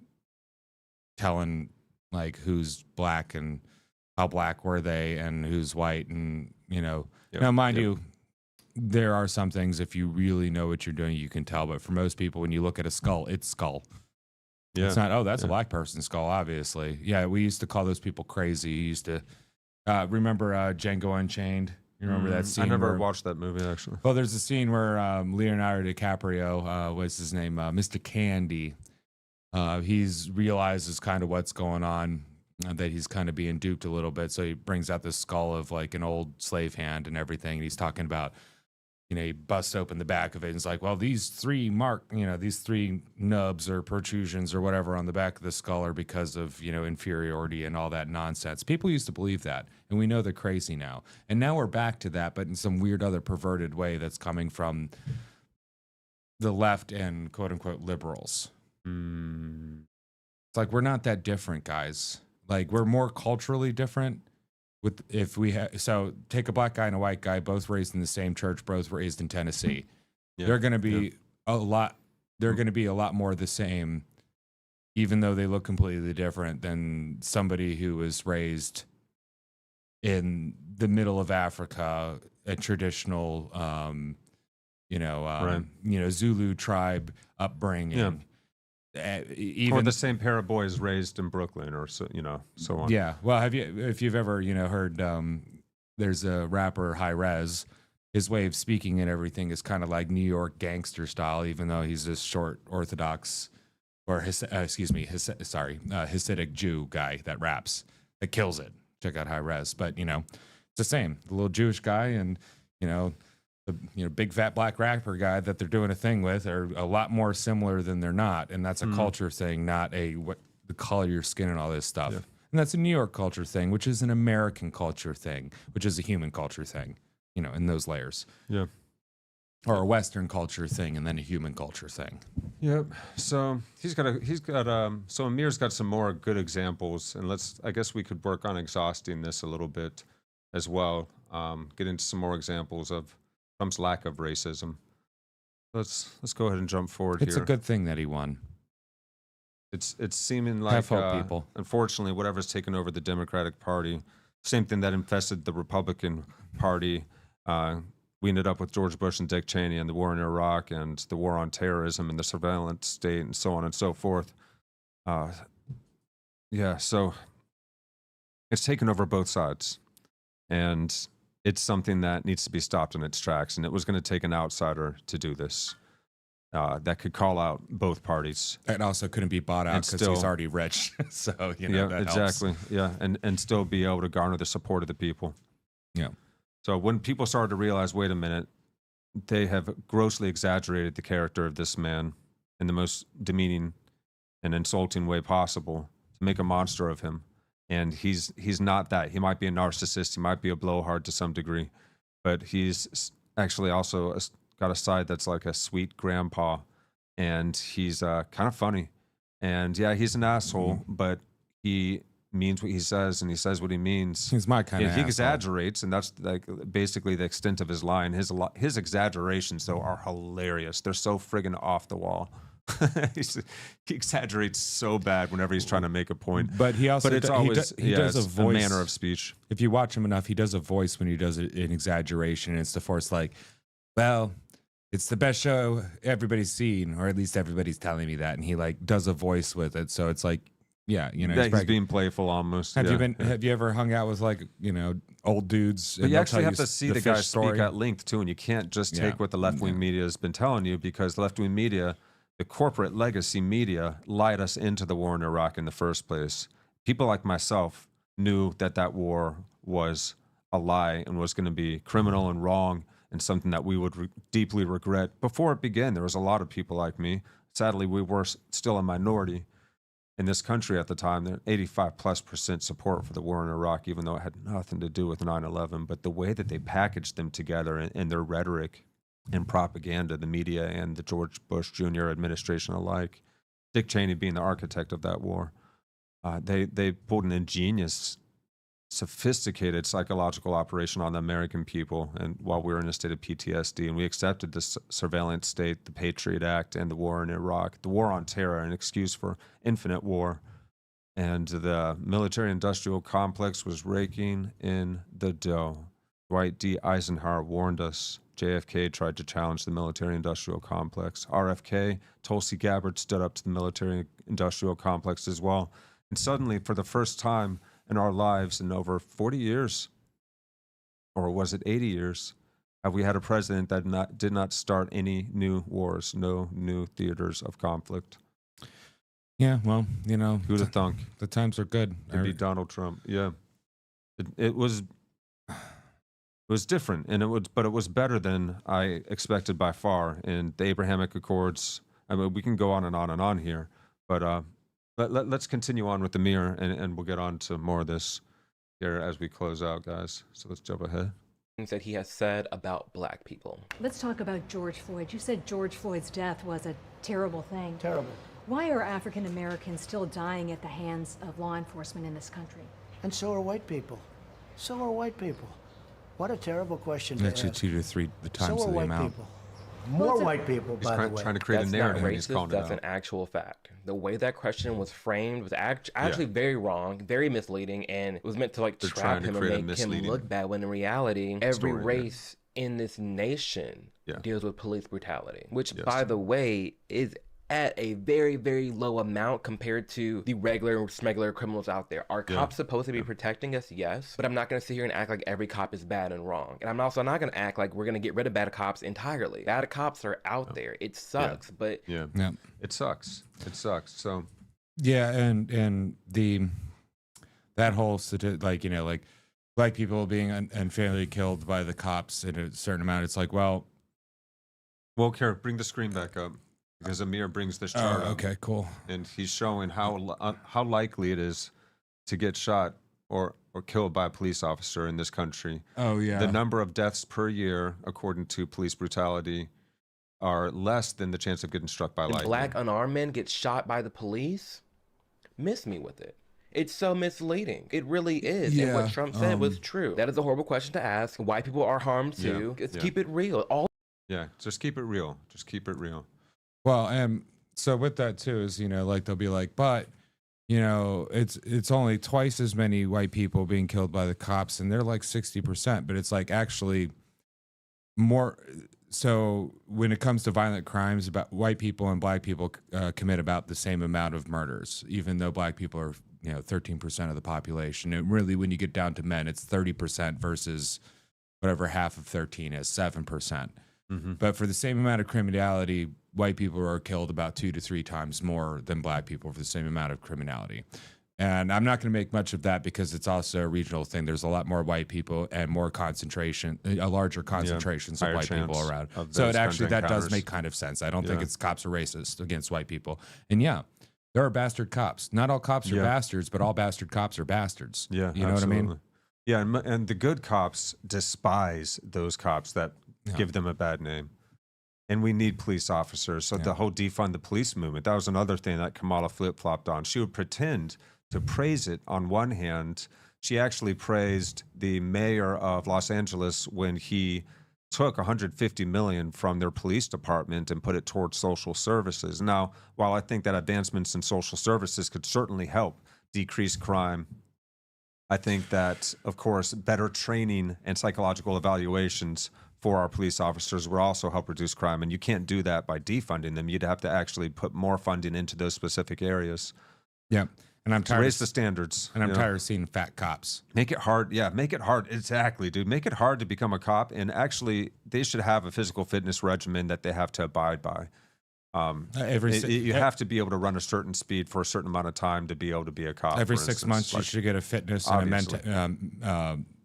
telling like who's black and how black were they and who's white, and now mind you, there are some things, if you really know what you're doing, you can tell. But for most people, when you look at a skull, it's skull. Yeah. It's not, that's a black person's skull, obviously. Yeah, we used to call those people crazy. You used to remember Django Unchained? You remember that scene? I never watched that movie, actually. Well, there's a scene where Leonardo DiCaprio, what's his name? Mr. Candy. He's realizes kind of what's going on, that he's kind of being duped a little bit. So he brings out this skull of like an old slave hand and everything. And he's talking about, he busts open the back of it and it's like, well, these three nubs or protrusions or whatever on the back of the skull are because of, inferiority and all that nonsense. People used to believe that, and we know they're crazy now. And now we're back to that, but in some weird other perverted way that's coming from the left and quote unquote liberals. It's like, we're not that different, guys. Like, we're more culturally different, if we so take a black guy and a white guy, both raised in the same church, both raised in Tennessee. Yeah. They're going to be a lot. They're going to be a lot more the same, even though they look completely different than somebody who was raised in the middle of Africa, a traditional, Zulu tribe upbringing. Or the same pair of boys raised in Brooklyn, or so on. Yeah. Well, if you've ever heard, there's a rapper High Res. His way of speaking and everything is kind of like New York gangster style, even though he's this short Orthodox or Hasidic Jew guy that raps, that kills it. Check out High Res. But it's the same. The little Jewish guy and the big fat black rapper guy that they're doing a thing with are a lot more similar than they're not, and that's a culture thing, not the color of your skin and all this stuff. Yeah. And that's a New York culture thing, which is an American culture thing, which is a human culture thing. In those layers. Yeah. Or a Western culture thing and then a human culture thing. Yep. So so Amir's got some more good examples, and I guess we could work on exhausting this a little bit as well. Get into some more examples of Trump's lack of racism. Let's go ahead and jump forward here. It's a good thing that he won. It's seeming like people. Unfortunately, whatever's taken over the Democratic Party, same thing that infested the Republican Party. We ended up with George Bush and Dick Cheney and the war in Iraq and the war on terrorism and the surveillance state and so on and so forth. So it's taken over both sides. And it's something that needs to be stopped in its tracks. And it was going to take an outsider to do this. That could call out both parties. And also couldn't be bought out because he's already rich. So, that exactly. helps. Yeah, and still be able to garner the support of the people. Yeah. So when people started to realize, wait a minute, they have grossly exaggerated the character of this man in the most demeaning and insulting way possible to make a monster of him. And he's not that. He might be a narcissist. He might be a blowhard to some degree. But he's actually also got a side that's like a sweet grandpa. And he's kind of funny. And yeah, he's an asshole, but he means what he says, and he says what he means. He's my kind of He asshole. exaggerates, and that's like basically the extent of his line. His exaggerations, though, are hilarious. They're so friggin' off the wall. He exaggerates so bad whenever he's trying to make a point. But he also it's always he does a voice, manner of speech. If you watch him enough, he does a voice when he does an exaggeration, and it's the force like, well, it's the best show everybody's seen, or at least everybody's telling me that, and he like does a voice with it. So it's like, yeah, he's being playful almost. Have you ever hung out with like old dudes? But you actually have to see the guy speak at length too, and you can't just take what the left-wing media has been telling you, because left-wing media, the corporate legacy media, lied us into the war in Iraq in the first place. People like myself knew that war was a lie and was going to be criminal and wrong and something that we would deeply regret. Before it began, there was a lot of people like me. Sadly, we were still a minority in this country at the time. There 85+% support for the war in Iraq, even though it had nothing to do with 9/11. But the way that they packaged them together in their rhetoric and propaganda, the media and the George Bush Jr. administration alike, Dick Cheney being the architect of that war, they pulled an ingenious, sophisticated psychological operation on the American people, and while we were in a state of PTSD, and we accepted this surveillance state, the Patriot Act, and the war in Iraq, the war on terror, an excuse for infinite war, and the military-industrial complex was raking in the dough. Dwight D. Eisenhower warned us. JFK tried to challenge the military-industrial complex. RFK, Tulsi Gabbard stood up to the military-industrial complex as well. And suddenly, for the first time in our lives in over 40 years, or was it 80 years, have we had a president that did not start any new wars, no new theaters of conflict. Yeah, well, who would have thunk? The times are good. It'd be Donald Trump. Yeah, it was different, but it was better than I expected by far. In the Abrahamic Accords, I mean, we can go on and on and on here, but let's continue on with the mirror, and we'll get on to more of this here as we close out, guys. So let's jump ahead. Things that he has said about black people. Let's talk about George Floyd. You said George Floyd's death was a terrible thing. Terrible. Why are African Americans still dying at the hands of law enforcement in this country? And so are white people. So are white people. What a terrible question to That's ask. 2 to 3 the times So are of the white amount. people. More white people, by the way. Trying to create That's a narrative. not And he's racist. calling it That's out. an actual fact. The way that question was framed was actually very wrong, very misleading, and it was meant to like They're trap trying to him and create a make him misleading look bad. When in reality, every story, race in this nation Yeah. deals with police brutality, which, Yes. by the way, is at a very, very low amount compared to the regular smuggler criminals out there. Are cops supposed to be protecting us? Yes. But I'm not going to sit here and act like every cop is bad and wrong. And I'm also not going to act like we're going to get rid of bad cops entirely. Bad cops are out there. It sucks, but Yeah. It sucks. It sucks. So Yeah, and that whole like, you know, like black people being unfairly killed by the cops in a certain amount. It's like, well, Kara, bring the screen back up because Amir brings this chart up. okay, cool. And he's showing how likely it is to get shot or killed by a police officer in this country. Oh yeah. The number of deaths per year, according to police brutality, are less than the chance of getting struck by lightning. black unarmed men get shot by the police. Miss me with it. It's so misleading. It really is. And what Trump said was true. That is a horrible question to ask. White people are harmed too. Let's keep it real. Just keep it real. Just keep it real. Well, and so with that too is, you know, like they'll be like, but you know, it's only twice as many white people being killed by the cops, and they're like 60%, but it's like actually more. So when it comes to violent crimes, about white people and black people commit about the same amount of murders, even though black people are, you know, 13% of the population. And really, when you get down to men, it's 30% versus whatever half of 13 is, 7%. But for the same amount of criminality, white people are killed about 2 to 3 times more than black people for the same amount of criminality. And I'm not going to make much of that because it's also a regional thing. There's a lot more white people and more concentration, a larger concentrations of white people around. So it actually, that does make kind of sense. I don't think it's cops are racist against white people. And yeah, there are bastard cops. Not all cops are bastards, but all bastard cops are bastards. Yeah, you know what I mean? Yeah, and the good cops despise those cops that give them a bad name. And we need police officers. So the whole defund the police movement, that was another thing that Kamala flip-flopped on. She would pretend to praise it on one hand. She actually praised the mayor of Los Angeles when he took $150 million from their police department and put it towards social services. Now, while I think that advancements in social services could certainly help decrease crime, I think that, of course, better training and psychological evaluations for our police officers will also help reduce crime. And you can't do that by defunding them. You'd have to actually put more funding into those specific areas. Yeah. And I'm tired to raise the standards. And I'm tired of seeing fat cops. Make it hard. Yeah, make it hard. Exactly, dude. Make it hard to become a cop. And actually, they should have a physical fitness regimen that they have to abide by. You have to be able to run a certain speed for a certain amount of time to be able to be a cop. Every 6 months, you should get a fitness and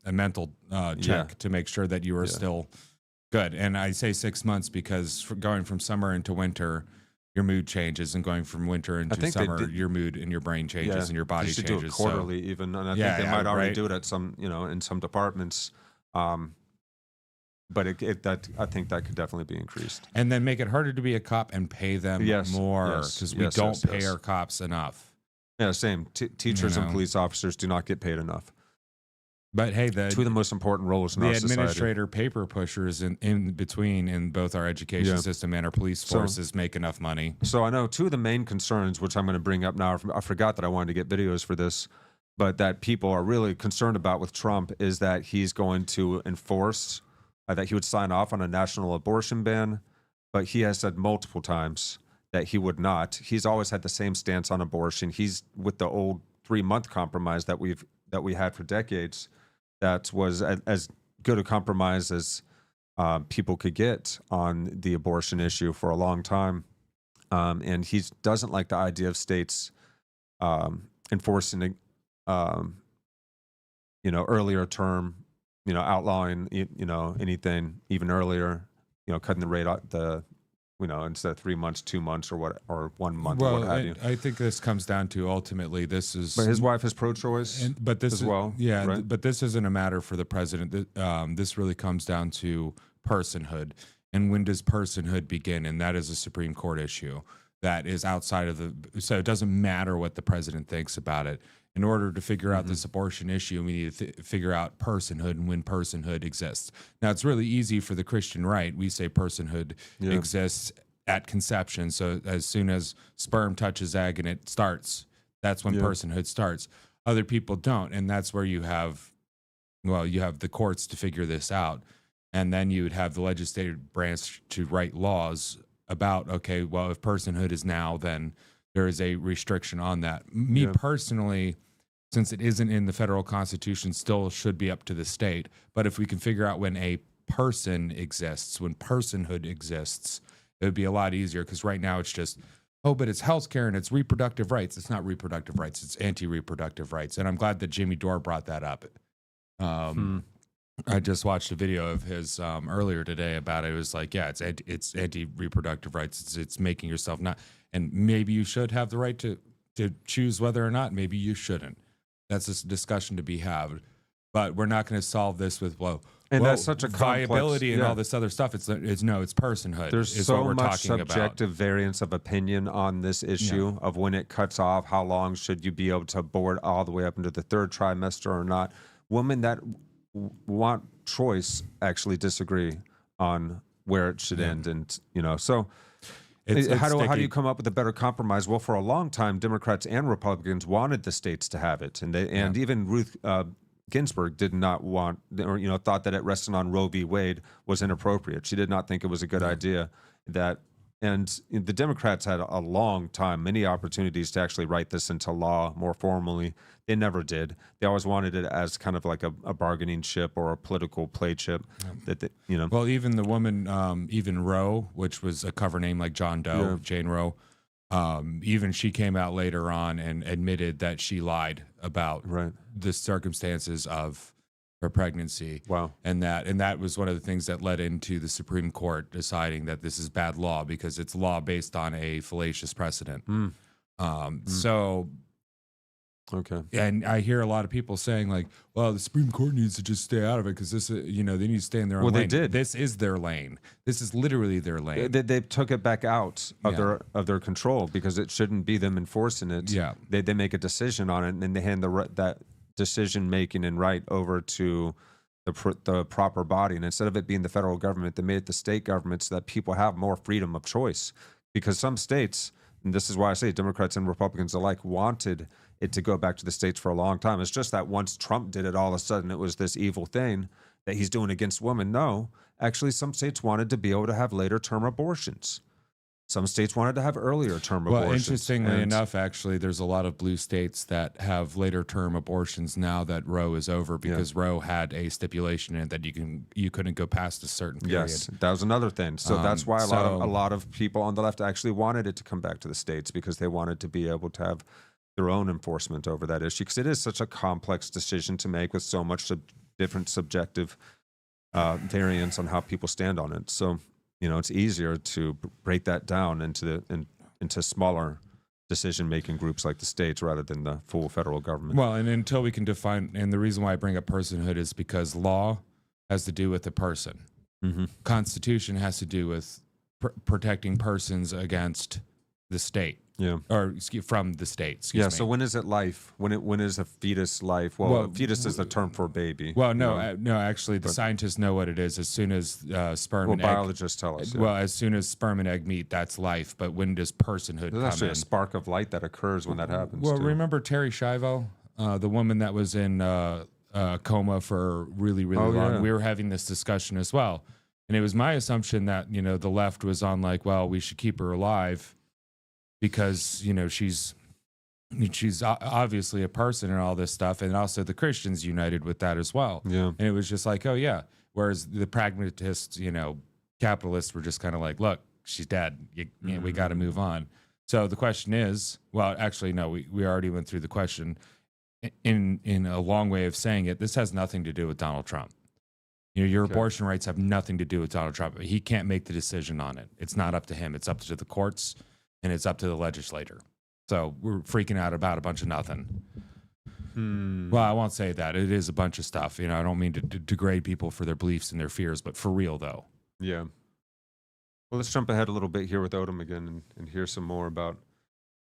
a mental check to make sure that you are still good. And I say 6 months because going from summer into winter, your mood changes, and going from winter into summer, your mood and your brain changes and your body changes. You should do it quarterly, even, and I think they might already do it at some, in some departments. But I think that could definitely be increased. And then make it harder to be a cop and pay them more because we don't pay our cops enough. Yeah, same. Teachers and police officers do not get paid enough. But hey, two of the most important roles in our society. The administrator paper pushers in between in both our education system and our police forces make enough money. So I know two of the main concerns, which I'm going to bring up now, I forgot that I wanted to get videos for this, but that people are really concerned about with Trump is that he's going to enforce, that he would sign off on a national abortion ban, but he has said multiple times that he would not. He's always had the same stance on abortion. He's with the old 3-month compromise that we had for decades. That was as good a compromise as people could get on the abortion issue for a long time. And he doesn't like the idea of states enforcing, earlier term, outlawing, anything even earlier, cutting the rate out instead of 3 months, 2 months, or 1 month, or what have you. I think this comes down to ultimately this is. But his wife is pro-choice, but this as well. Yeah, right? But this isn't a matter for the president. This really comes down to personhood, and when does personhood begin? And that is a Supreme Court issue that is outside of the. So it doesn't matter what the president thinks about it. in order to figure out this abortion issue, we need to figure out personhood and when personhood exists. Now, it's really easy for the Christian right. We say personhood exists at conception. So as soon as sperm touches egg and it starts, that's when personhood starts. Other people don't. And that's where you have the courts to figure this out. And then you would have the legislative branch to write laws about, okay, well, if personhood is now, then there is a restriction on that. Me personally, since it isn't in the federal constitution, still should be up to the state. But if we can figure out when a person exists, when personhood exists, it would be a lot easier, because right now it's just, oh, but it's healthcare and it's reproductive rights. It's not reproductive rights. It's anti-reproductive rights. And I'm glad that Jimmy Dore brought that up. I just watched a video of his earlier today about it. It was like, yeah, it's anti-reproductive rights. It's making yourself not, and maybe you should have the right to choose whether or not. Maybe you shouldn't. That's a discussion to be had. But we're not going to solve this with that's such a viability complex, and all this other stuff. It's personhood. There's is so what we're much talking subjective about. variance of opinion on this issue of when it cuts off. How long should you be able to abort, all the way up into the third trimester or not? Women that want choice actually disagree on where it should end, and so. How do you come up with a better compromise? Well, for a long time, Democrats and Republicans wanted the states to have it, and even Ruth Ginsburg did not want, or thought that it resting on Roe v. Wade was inappropriate. She did not think it was a good idea. And the Democrats had a long time, many opportunities to actually write this into law more formally. They never did. They always wanted it as kind of like a bargaining chip or a political play chip. Well, even the woman, even Roe, which was a cover name like John Doe, Jane Roe, even she came out later on and admitted that she lied about the circumstances of her pregnancy. Wow. And that was one of the things that led into the Supreme Court deciding that this is bad law because it's law based on a fallacious precedent. So, okay. And I hear a lot of people saying like, well, the Supreme Court needs to just stay out of it because this, they need to stay in their own lane. They did. This is their lane. This is literally their lane. They took it back out of their control because it shouldn't be them enforcing it. Yeah. They make a decision on it, and then they hand that decision making and right over to the proper body. And instead of it being the federal government, they made it the state government so that people have more freedom of choice. Because some states, and this is why I say Democrats and Republicans alike, wanted it to go back to the states for a long time. It's just that once Trump did it, all of a sudden it was this evil thing that he's doing against women. No, actually some states wanted to be able to have later term abortions. Some states wanted to have earlier term abortions. Well, interestingly enough, actually, there's a lot of blue states that have later term abortions now that Roe is over because Roe had a stipulation in it that you couldn't go past a certain period. Yes, that was another thing. So that's why a lot of people on the left actually wanted it to come back to the states, because they wanted to be able to have their own enforcement over that issue, because it is such a complex decision to make with so much different subjective variance on how people stand on it. So it's easier to break that down into smaller decision-making groups like the states rather than the full federal government. Well, and until we can define, and the reason why I bring up personhood is because law has to do with the person. Constitution has to do with protecting persons against the state. Or from the state. Excuse me. So when is it life? When is a fetus life? Well, fetus is the term for a baby. Well, no, actually, the scientists know what it is. As soon as sperm and egg. Biologists tell us. Well, as soon as sperm and egg meet, that's life. But when does personhood come in? There's actually a spark of light that occurs when that happens. Well, remember Terry Schiavo, the woman that was in coma for really, really long? Yeah. We were having this discussion as well. And it was my assumption that, the left was on like, well, we should keep her alive because, she's obviously a person and all this stuff. And also the Christians united with that as well. Yeah. And it was just like, oh, yeah. Whereas the pragmatists, capitalists were just kind of like, look, she's dead. We got to move on. So the question is, well, actually, no, we already went through the question in a long way of saying it. This has nothing to do with Donald Trump. Your abortion rights have nothing to do with Donald Trump. He can't make the decision on it. It's not up to him. It's up to the courts. And it's up to the legislator. So we're freaking out about a bunch of nothing. Well, I won't say that. It is a bunch of stuff. I don't mean to degrade people for their beliefs and their fears, but for real, though. Yeah. Well, let's jump ahead a little bit here with Odom again and hear some more about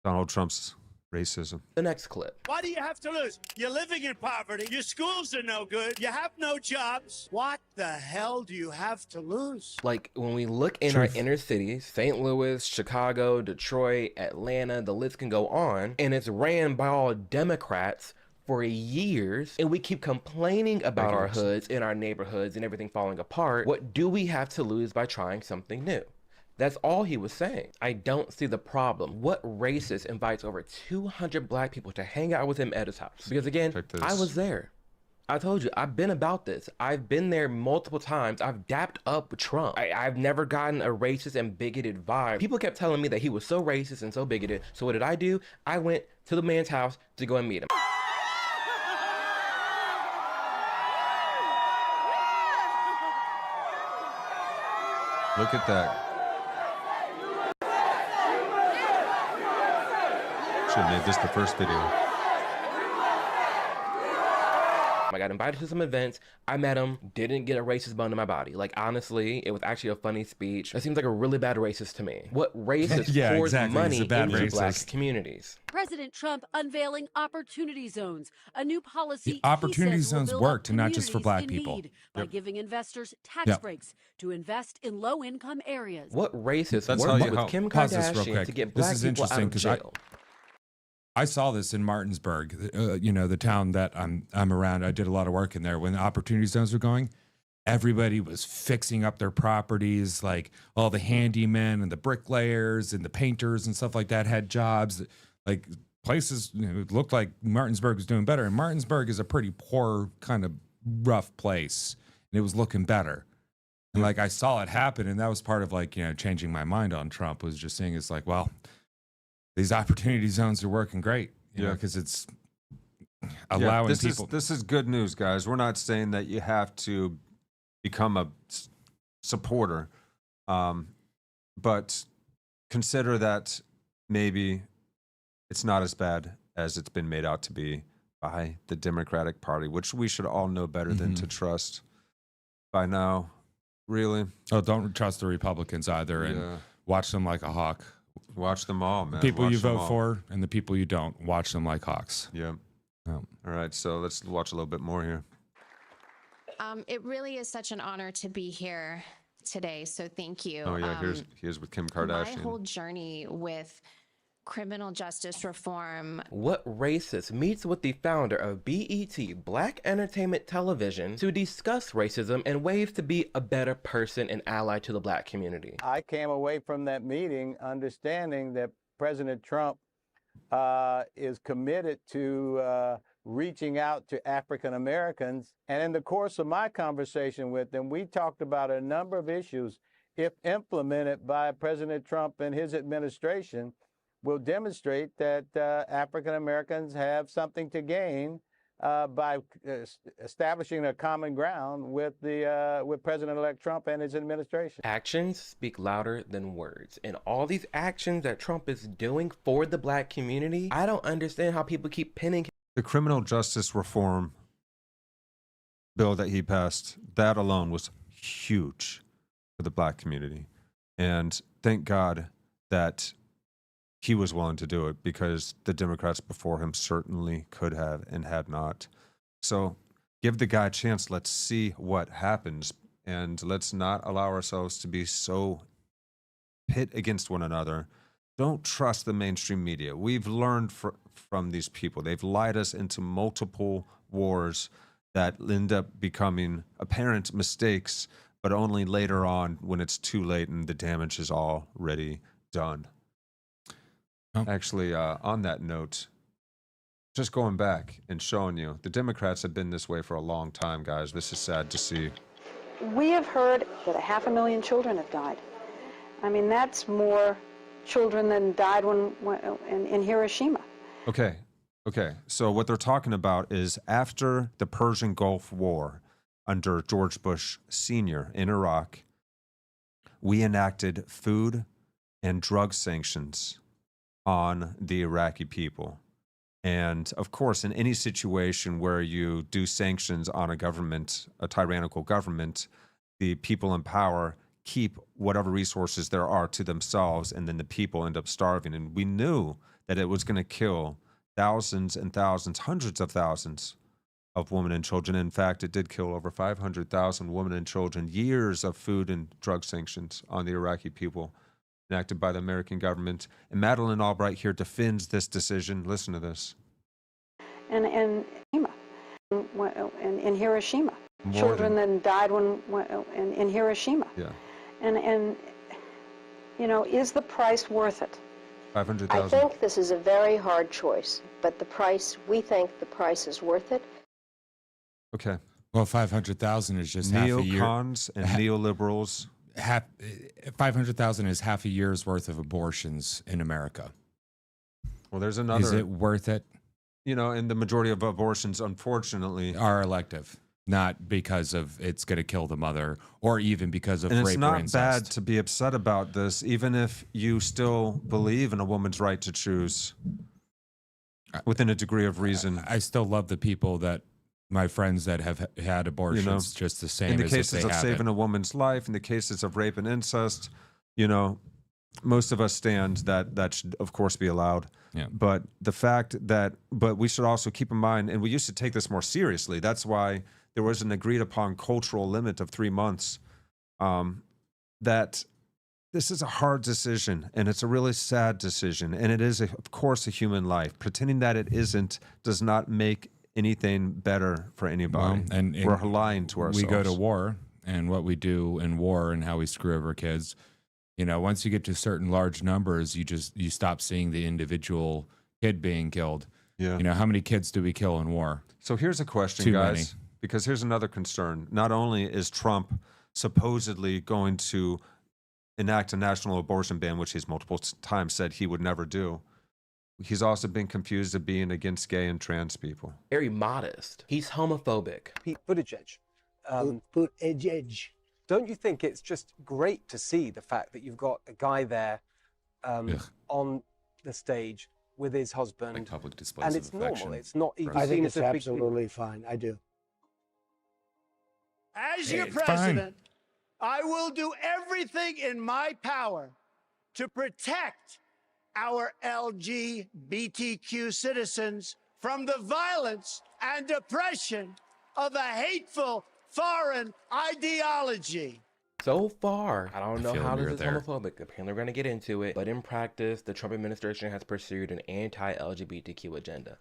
Donald Trump's Racism. The next clip. Why do you have to lose? You're living in poverty. Your schools are no good. You have no jobs. What the hell do you have to lose? Like, when we look in our inner cities, St. Louis, Chicago, Detroit, Atlanta, the list can go on, and it's ran by all Democrats for years, and we keep complaining about our hoods and our neighborhoods and everything falling apart. What do we have to lose by trying something new? That's all he was saying. I don't see the problem. What racist invites over 200 black people to hang out with him at his house? Because again, I was there. I told you, I've been about this. I've been there multiple times. I've dapped up with Trump. I've never gotten a racist and bigoted vibe. People kept telling me that he was so racist and so bigoted. So what did I do? I went to the man's house to go and meet him. Look at that. Should have made this the first video. I got invited to some events. I met him, didn't get a racist bone in my body. Like, honestly, it was actually a funny speech. That seems like a really bad racist to me. What racist pours money into black communities? President Trump unveiling opportunity zones, a new policy. Opportunity zones worked, and not just for black people. By giving investors tax breaks to invest in low-income areas. What racist worked with Kim Kardashian to get black people out of jail? I saw this in Martinsburg, you know, the town that I'm around. I did a lot of work in there. When the opportunity zones were going, everybody was fixing up their properties. Like all the handymen and the bricklayers and the painters and stuff like that had jobs. Like places, you know, it looked like Martinsburg was doing better. And Martinsburg is a pretty poor, kind of rough place. And it was looking better. And like I saw it happen. And that was part of like, you know, changing my mind on Trump, was just saying it's like, well, these opportunity zones are working great, you know, because it's allowing people. This is good news, guys. We're not saying that you have to become a supporter, but consider that maybe it's not as bad as it's been made out to be by the Democratic Party, which we should all know better than to trust by now. Really? Oh, don't trust the Republicans either, and watch them like a hawk. Watch them all, man. People you vote for and the people you don't, watch them like hawks. Yeah. All right, so let's watch a little bit more here. It really is such an honor to be here today, so thank you. Oh, yeah, here's with Kim Kardashian. My whole journey with criminal justice reform. What racist meets with the founder of BET, Black Entertainment Television, to discuss racism and ways to be a better person and ally to the black community? I came away from that meeting understanding that President Trump is committed to reaching out to African Americans. And in the course of my conversation with them, we talked about a number of issues, if implemented by President Trump and his administration, will demonstrate that African Americans have something to gain by establishing a common ground with President-elect Trump and his administration. Actions speak louder than words, and all these actions that Trump is doing for the black community, I don't understand how people keep pinning. The criminal justice reform bill that he passed, that alone was huge for the black community, and thank God that he was willing to do it, because the Democrats before him certainly could have and have not. So give the guy a chance. Let's see what happens. And let's not allow ourselves to be so pit against one another. Don't trust the mainstream media. We've learned from these people. They've lied us into multiple wars that end up becoming apparent mistakes, but only later on when it's too late and the damage is already done. Actually, on that note, just going back and showing you, the Democrats have been this way for a long time, guys. This is sad to see. We have heard that 500,000 children have died. I mean, that's more children than died in Hiroshima. Okay. So what they're talking about is after the Persian Gulf War under George Bush Sr. in Iraq, we enacted food and drug sanctions on the Iraqi people. And of course, in any situation where you do sanctions on a government, a tyrannical government, the people in power keep whatever resources there are to themselves, and then the people end up starving. And we knew that it was going to kill thousands and thousands, hundreds of thousands of women and children. In fact, it did kill over 500,000 women and children. Years of food and drug sanctions on the Iraqi people enacted by the American government. And Madeleine Albright here defends this decision. Listen to this. And in Hiroshima, children that died in Hiroshima. Yeah. And you know, is the price worth it? 500,000. I think this is a very hard choice, but we think the price is worth it. Okay. Well, 500,000 is just half a year. Neocons and neoliberals. 500,000 is half a year's worth of abortions in America. Well, there's another. Is it worth it? You know, and the majority of abortions, unfortunately, are elective, not because of it's going to kill the mother, or even because of and rape it's or not incest. bad to be upset about this, even if you still believe in a woman's right to choose within a degree of reason. I still love the people that my friends that have had abortions just the same. In the as cases if they of saving haven't. a woman's life, in the cases of rape and incest, you know, most of us stand that should of course be allowed. Yeah. But the fact that, but we should also keep in mind, and we used to take this more seriously. That's why there was an agreed upon cultural limit of 3 months. That this is a hard decision, and it's a really sad decision, and it is, of course, a human life. Pretending that it isn't does not make anything better for anybody. Well, and we're lying to ourselves. We go to war, and what we do in war and how we screw over kids. You know, once you get to certain large numbers, you stop seeing the individual kid being killed. Yeah. You know, how many kids do we kill in war? So here's a question, Too guys, many. because here's another concern. Not only is Trump supposedly going to enact a national abortion ban, which he's multiple times said he would never do, he's also been confused of being against gay and trans people. Very modest. He's homophobic. Pete Buttigieg. Buttigieg. Don't you think it's just great to see the fact that you've got a guy there on the stage with his husband, Like public displays and of it's affection. normal. It's not even I seen think as it's a big deal. absolutely fine. I do. As Hey, your it's fine. president, I will do everything in my power to protect our LGBTQ citizens from the violence and oppression of a hateful foreign ideology. So far, I don't know feel how you're this is there. homophobic. Apparently, we're going to get into it. But in practice, the Trump administration has pursued an anti-LGBTQ agenda.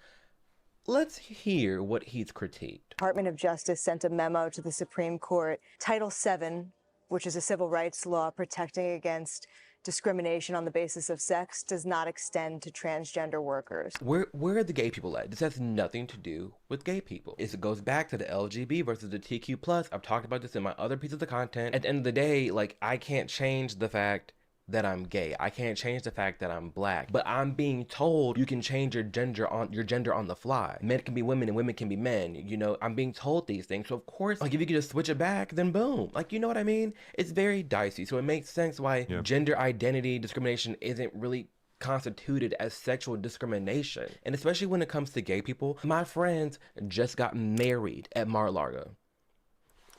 Let's hear what he's critiqued. Department of Justice sent a memo to the Supreme Court. Title VII, which is a civil rights law protecting against discrimination on the basis of sex, does not extend to transgender workers. Where are the gay people at? This has nothing to do with gay people. It goes back to the LGB versus the TQ+. I've talked about this in my other pieces of content. At the end of the day, like, I can't change the fact that I'm gay. I can't change the fact that I'm black. But I'm being told you can change your gender on the fly. Men can be women and women can be men. You know, I'm being told these things. So of course, like, if you could just switch it back, then boom. Like, you know what I mean? It's very dicey. So it makes sense why gender identity discrimination isn't really constituted as sexual discrimination. And especially when it comes to gay people, my friends just got married at Mar-a-Lago.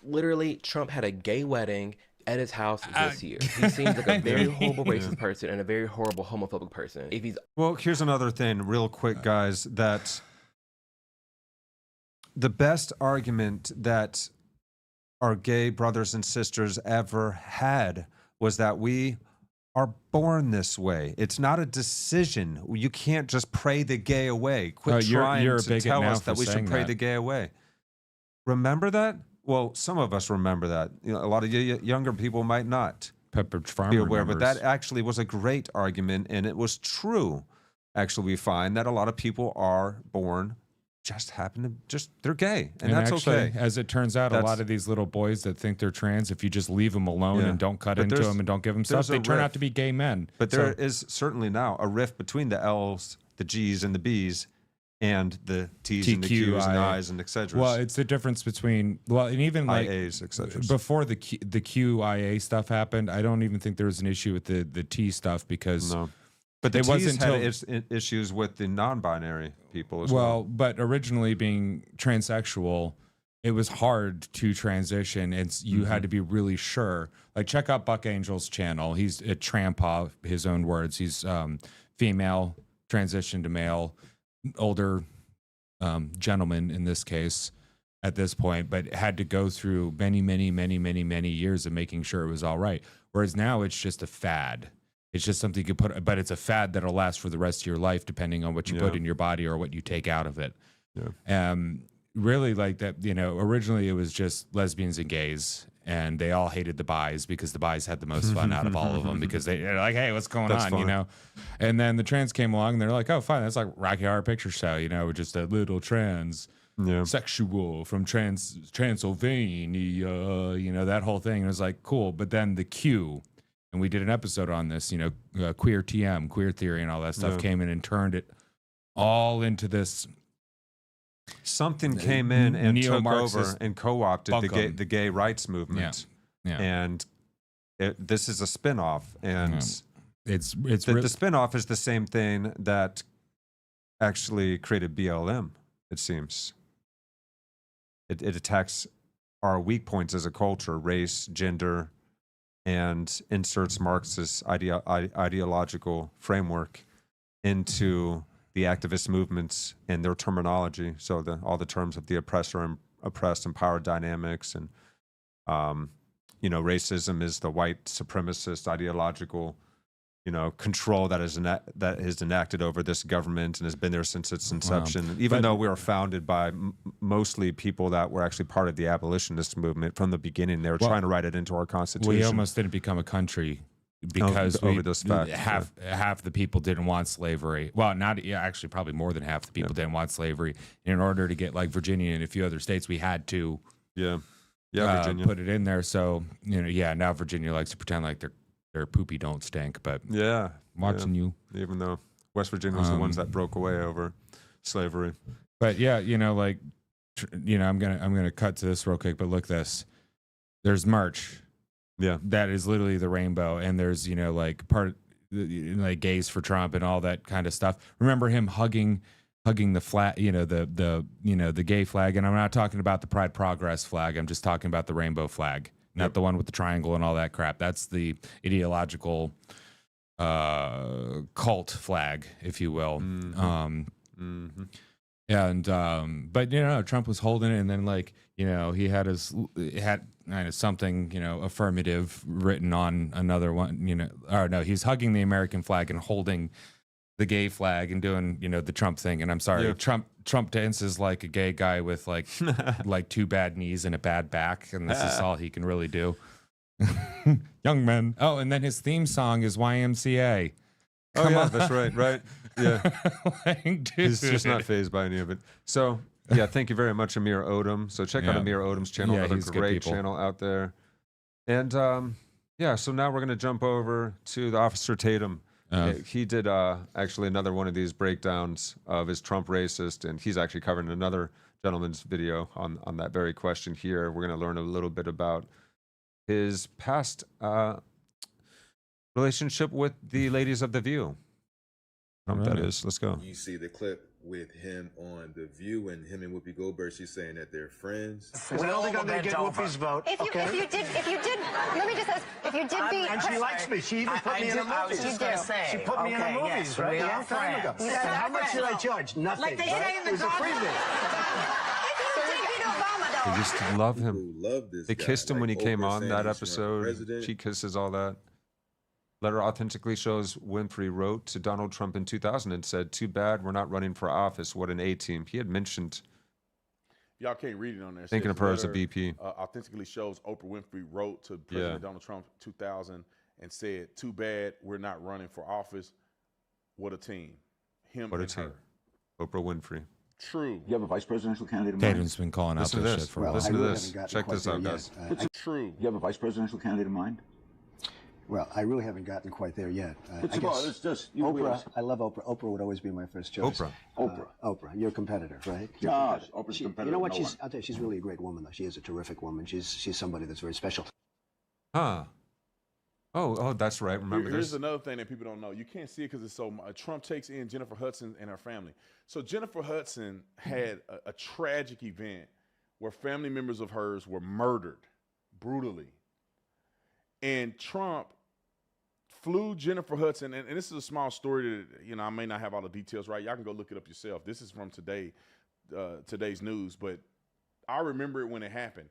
Literally, Trump had a gay wedding at his house this year. He seems like a very horrible racist person and a very horrible homophobic person. If he's Well, here's another thing, real quick, guys, that the best argument that our gay brothers and sisters ever had was that we are born this way. It's not a decision. You can't just pray the gay away. Quit trying you're a to bigot tell now us that for we should saying pray that. the gay away. Remember that? Well, some of us remember that. You know, a lot of younger people might not Pepperidge Farm be aware, but remembers. that actually was a great argument, and it was true. Actually, we find that a lot of people are born they're gay, and that's actually, okay. as it turns out, a lot of these little boys that think they're trans, if you just leave them alone and don't cut into them and don't give them stuff, they turn out to be gay men. But there is certainly now a rift between the L's, the G's, and the B's, and the T's and the Q's and the I's and et cetera. Well, it's the difference between, well, and even like IAs, et cetera. before the QIA stuff happened, I don't even think there was an issue with the T stuff because But the it T's wasn't had issues with the non-binary people as well. But originally being transsexual, it was hard to transition. You had to be really sure. Like, check out Buck Angel's channel. He's a trampa, his own words. He's female, transition to male. older gentleman in this case at this point, but had to go through many years of making sure it was all right. Whereas now it's just a fad. It's just something you put, but it's a fad that'll last for the rest of your life, depending on what you put in your body or what you take out of it. Really, like that, originally it was just lesbians and gays, and they all hated the bis because the bis had the most fun out of all of them, because they're like, hey, what's going on, fun. And then the trans came along and they're like, oh, fine, that's like Rocky Horror Picture Show, just a little trans sexual from Transylvania, that whole thing. And it was like, cool. But then the Q, and we did an episode on this, queer TM, queer theory and all that stuff came in and turned it all into this. Something came in and took over and co-opted the gay rights movement. And this is a spin-off. And the spin-off is the same thing that actually created BLM, it seems. It attacks our weak points as a culture, race, gender, and inserts Marxist ideological framework into the activist movements and their terminology. So all the terms of the oppressor and oppressed and power dynamics, and racism is the white supremacist ideological control that is enacted over this government and has been there since its inception. Even though we were founded by mostly people that were actually part of the abolitionist movement from the beginning, they were trying to write it into our constitution. We almost didn't become a country because over this fact, half the people didn't want slavery. Well, actually probably more than half the people didn't want slavery. And in order to get like Virginia and a few other states, we had to Virginia put it in there. So now Virginia likes to pretend like their poopy don't stink, but watching you, even though West Virginia was the ones that broke away over slavery. But I'm gonna cut to this real quick. But look, there's merch. Yeah, that is literally the rainbow, and there's like gays for Trump and all that kind of stuff. Remember him hugging the flag, the gay flag, and I'm not talking about the Pride Progress flag. I'm just talking about the rainbow flag, not the one with the triangle and all that crap. That's the ideological cult flag, if you will. But Trump was holding it, and then he had kind of something affirmative written on another one, or no, he's hugging the American flag and holding the gay flag and doing the Trump thing. And I'm sorry, Trump dances like a gay guy with like two bad knees and a bad back, and this is all he can really do. Young men. Oh, and then his theme song is YMCA. Come on. That's right. Yeah. He's just not fazed by any of it. So, thank you very much, Amir Odom. So check out Amir Odom's channel. Another great channel out there. And, so now we're going to jump over to the Officer Tatum. He did actually another one of these breakdowns of his Trump racist, and he's actually covering another gentleman's video on that very question here. We're going to learn a little bit about his past relationship with the ladies of The View. That is. Let's go. You see the clip with him on The View, and him and Whoopi Goldberg, she's saying that they're friends. We're only going to get Whoopi's vote. If you did, let me just ask, if you did be... And she likes me. She even put me in the movies. She put me in the movies, right? A long time ago. And how much did I charge? Nothing. Like they say in the It was a freebie. They used to love him. Love this They guy. kissed him when he came on that Saying he's our episode. president. She kisses, all that. Letter authentically shows Winfrey wrote to Donald Trump in 2000 and said, "Too bad we're not running for office. What an A-team." He had mentioned Y'all can't read it on there. thinking of her as a VP. Authentically shows Oprah Winfrey wrote to President Donald Trump 2000 and said, "Too bad we're not running for office. What a team." Him What a and team. her. Oprah Winfrey. True. You have a vice presidential candidate in mind? Tatum's been calling out Listen to this this. shit for a while. Listen to this. Check this out, guys. True. You have a vice presidential candidate in mind? Well, I really haven't gotten quite there yet. It's just Oprah. I love Oprah. Oprah would always be my first choice. Oprah. Oprah. Your competitor, right? No, Oprah's a competitor. You know what? No one. I'll tell you, she's really a great woman, though. She is a terrific woman. She's somebody that's very special. Huh. Oh, that's right. Remember Here's this? another thing that people don't know. You can't see it because it's so much. Trump takes in Jennifer Hudson and her family. So Jennifer Hudson had a tragic event where family members of hers were murdered brutally. And Trump flew Jennifer Hudson, and this is a small story that, I may not have all the details right. Y'all can go look it up yourself. This is from today's news, but I remember it when it happened.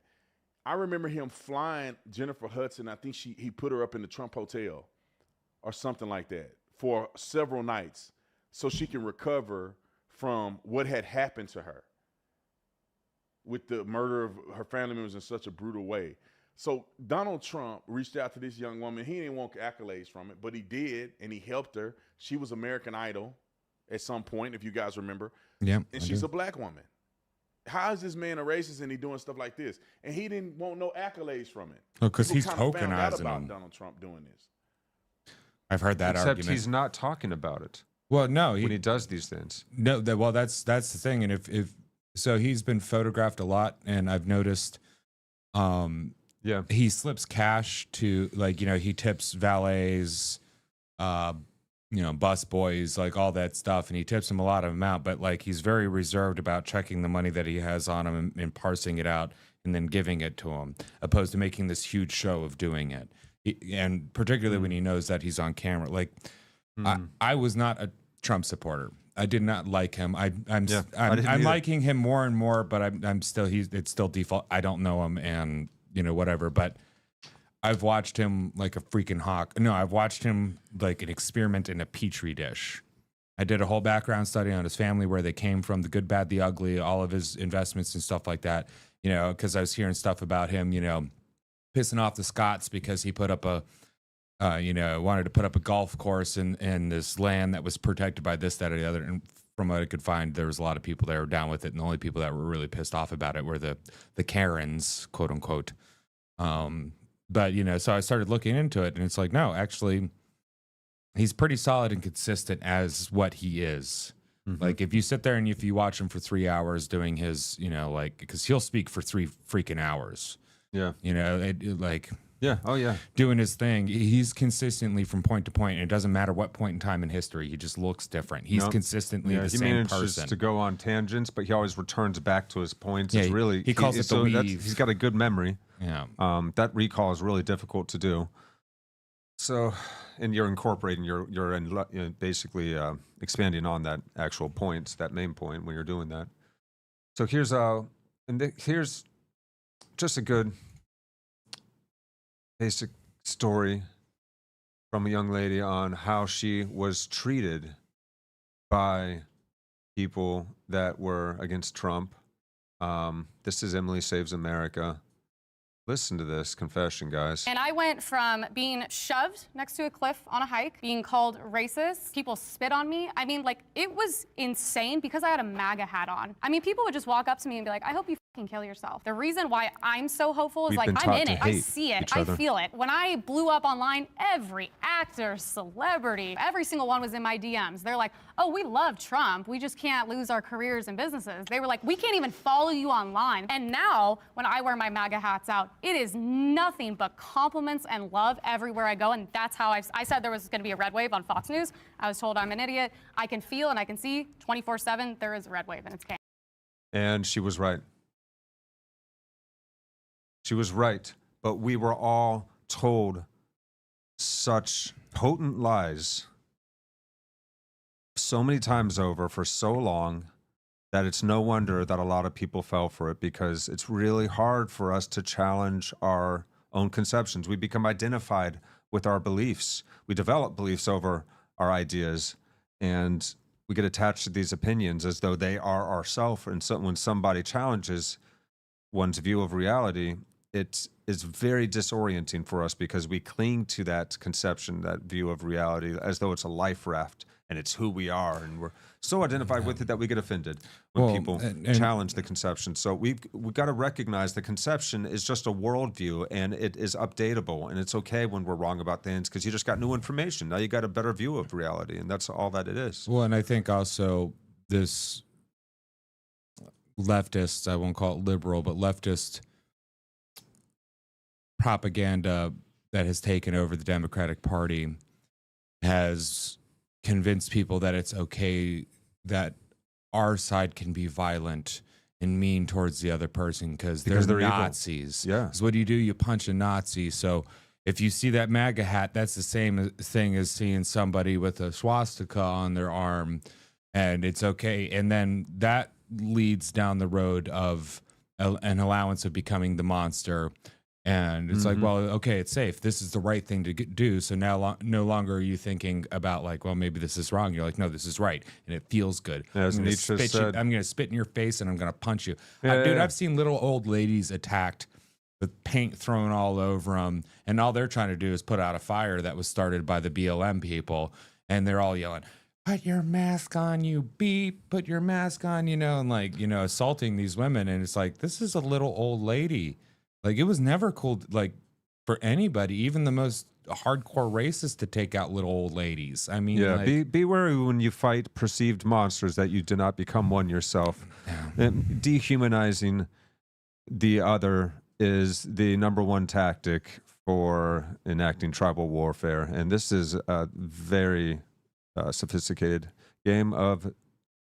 I remember him flying Jennifer Hudson. I think he put her up in the Trump Hotel or something like that for several nights so she can recover from what had happened to her with the murder of her family members in such a brutal way. So Donald Trump reached out to this young woman. He didn't want accolades from it, but he did, and he helped her. She was American Idol at some point, if you guys remember. Yeah, and she's a black woman. How is this man a racist and he doing stuff like this? And he didn't want no accolades from it. Oh, because he's People kinda found out tokenizing about them. Donald Trump doing this. I've heard that Except argument. he's not talking about it. Well, no, when he does these things. No, that's the thing. And if so, he's been photographed a lot, and I've noticed, he slips cash to, like, he tips valets, bus boys, like all that stuff, and he tips them a lot of amount, but like he's very reserved about checking the money that he has on him and parsing it out and then giving it to him, opposed to making this huge show of doing it. And particularly when he knows that he's on camera. Like, I was not a Trump supporter. I did not like him. I'm liking him more and more, but I'm still, it's still default. I don't know him, and whatever, but I've watched him like a freaking hawk. No, I've watched him like an experiment in a petri dish. I did a whole background study on his family, where they came from, the good, bad, the ugly, all of his investments and stuff like that. Because I was hearing stuff about him, pissing off the Scots because he put up wanted to put up a golf course in this land that was protected by this, that, or the other. And from what I could find, there was a lot of people that were down with it, and the only people that were really pissed off about it were the Karens, quote unquote. But, so I started looking into it, and it's like, no, actually, he's pretty solid and consistent as what he is. Mm-hmm. Like, if you sit there and if you watch him for 3 hours doing his, because he'll speak for 3 freaking hours. Yeah. Yeah. Oh, yeah. Doing his thing. He's consistently from point to point, and it doesn't matter what point in time in history. He just looks different. He's consistently the same person. He manages to go on tangents, but he always returns back to his points. Yeah, it's really, he calls it the weave. He's got a good memory. Yeah. That recall is really difficult to do. So, and you're incorporating, you're basically expanding on that actual points, that main point when you're doing that. So here's just a good basic story from a young lady on how she was treated by people that were against Trump. This is Emily Saves America. Listen to this confession, guys. And I went from being shoved next to a cliff on a hike, being called racist, people spit on me. I mean, like, it was insane because I had a MAGA hat on. I mean, people would just walk up to me and be like, I hope you fucking kill yourself. The reason why I'm so hopeful is, like, I'm in it. I see it. I feel it. When I blew up online, every actor, celebrity, every single one was in my DMs. They're like, oh, we love Trump. We just can't lose our careers and businesses. They were like, we can't even follow you online. And now, when I wear my MAGA hats out, it is nothing but compliments and love everywhere I go. And that's how I said there was going to be a red wave on Fox News. I was told I'm an idiot. I can feel and I can see 24/7 there is a red wave, and it's came. And she was right. She was right. But we were all told such potent lies so many times over for so long that it's no wonder that a lot of people fell for it, because it's really hard for us to challenge our own conceptions. We become identified with our beliefs. We develop beliefs over our ideas, and we get attached to these opinions as though they are ourself. And so when somebody challenges one's view of reality, it is very disorienting for us, because we cling to that conception, that view of reality, as though it's a life raft and it's who we are, and we're so identified with it that we get offended when people challenge the conception. So we've got to recognize the conception is just a worldview, and it is updatable, and it's okay when we're wrong about things, because you just got new information. Now you got a better view of reality, and that's all that it is. Well, and I think also this leftist, I won't call it liberal, but leftist propaganda that has taken over the Democratic Party has convinced people that it's okay that our side can be violent and mean towards the other person because they're evil. Nazis. Yeah. So what do? You punch a Nazi. So if you see that MAGA hat, that's the same thing as seeing somebody with a swastika on their arm, and it's okay. And then that leads down the road of an allowance of becoming the monster. And it's like, well, okay, it's safe. This is the right thing to do. So now no longer are you thinking about like, well, maybe this is wrong. You're like, no, this is right. And it feels good. As Nietzsche said. I'm going to spit in your face and I'm going to punch you. Yeah, Dude, yeah. I've seen little old ladies attacked with paint thrown all over them. And all they're trying to do is put out a fire that was started by the BLM people. And they're all yelling, put your mask on, you beep, put your mask on, and like, assaulting these women. And it's like, this is a little old lady. Like, it was never cool, like, for anybody, even the most hardcore racist, to take out little old ladies. I mean, yeah, like, be wary when you fight perceived monsters that you do not become one yourself. And dehumanizing the other is the number one tactic for enacting tribal warfare. And this is a very sophisticated game of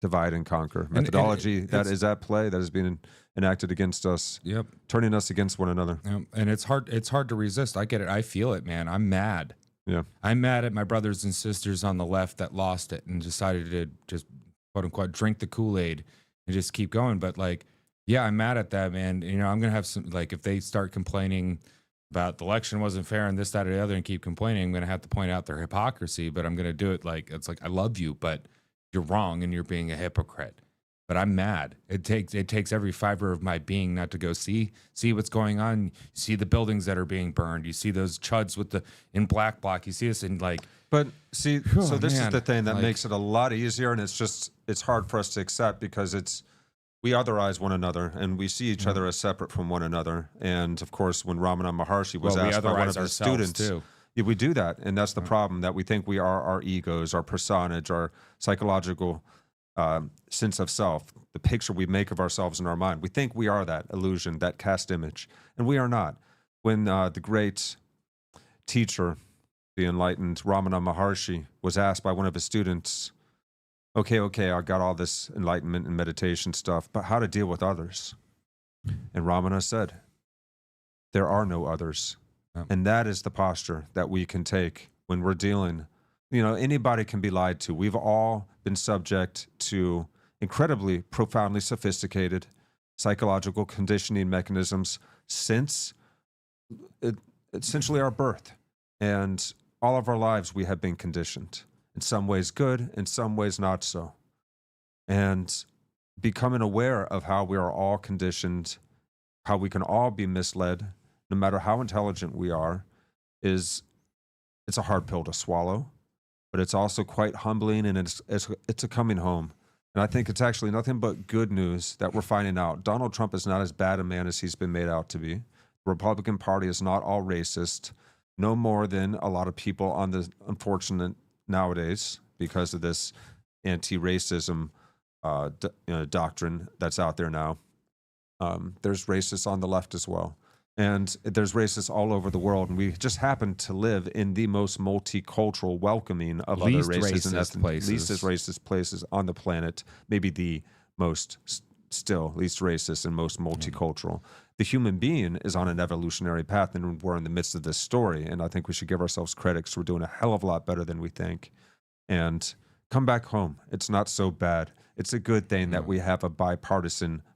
divide and conquer methodology that is at play, that is being enacted against us. Yep. Turning us against one another. Yep. And it's hard to resist. I get it. I feel it, man. I'm mad. Yeah. I'm mad at my brothers and sisters on the left that lost it and decided to just, quote unquote, drink the Kool-Aid and just keep going. But like, yeah, I'm mad at that, man. I'm going to have some, like, if they start complaining about the election wasn't fair and this, that, or the other and keep complaining, I'm going to have to point out their hypocrisy, but I'm going to do it like, it's like, I love you, but you're wrong and you're being a hypocrite. But I'm mad. It takes every fiber of my being not to go see what's going on. You see the buildings that are being burned. You see those chuds in black bloc. You see this in like. But see, so this is the thing that like, makes it a lot easier, and it's hard for us to accept because we otherize one another and we see each other as separate from one another. And of course, when Ramana Maharshi was asked by one of his students, too. Yeah, we do that, and that's the problem, that we think we are our egos, our personage, our psychological sense of self, the picture we make of ourselves in our mind. We think we are that illusion, that cast image, and we are not. When the great teacher, the enlightened Ramana Maharshi, was asked by one of his students, okay, I got all this enlightenment and meditation stuff, but how to deal with others? And Ramana said, there are no others. And that is the posture that we can take when we're dealing. Anybody can be lied to. We've all been subject to incredibly profoundly sophisticated psychological conditioning mechanisms since essentially our birth. And all of our lives we have been conditioned. In some ways good, in some ways not so. And becoming aware of how we are all conditioned, how we can all be misled, no matter how intelligent we are, it's a hard pill to swallow, but it's also quite humbling, and it's a coming home. And I think it's actually nothing but good news that we're finding out. Donald Trump is not as bad a man as he's been made out to be. The Republican Party is not all racist, no more than a lot of people on the unfortunate nowadays because of this anti-racism doctrine that's out there now. There's racists on the left as well. And there's racists all over the world, and we just happen to live in the most multicultural, welcoming of other races and least as racist places on the planet. Maybe the most still least racist and most multicultural. The human being is on an evolutionary path, and we're in the midst of this story. And I think we should give ourselves credit because we're doing a hell of a lot better than we think. And come back home. It's not so bad. It's a good thing that we have a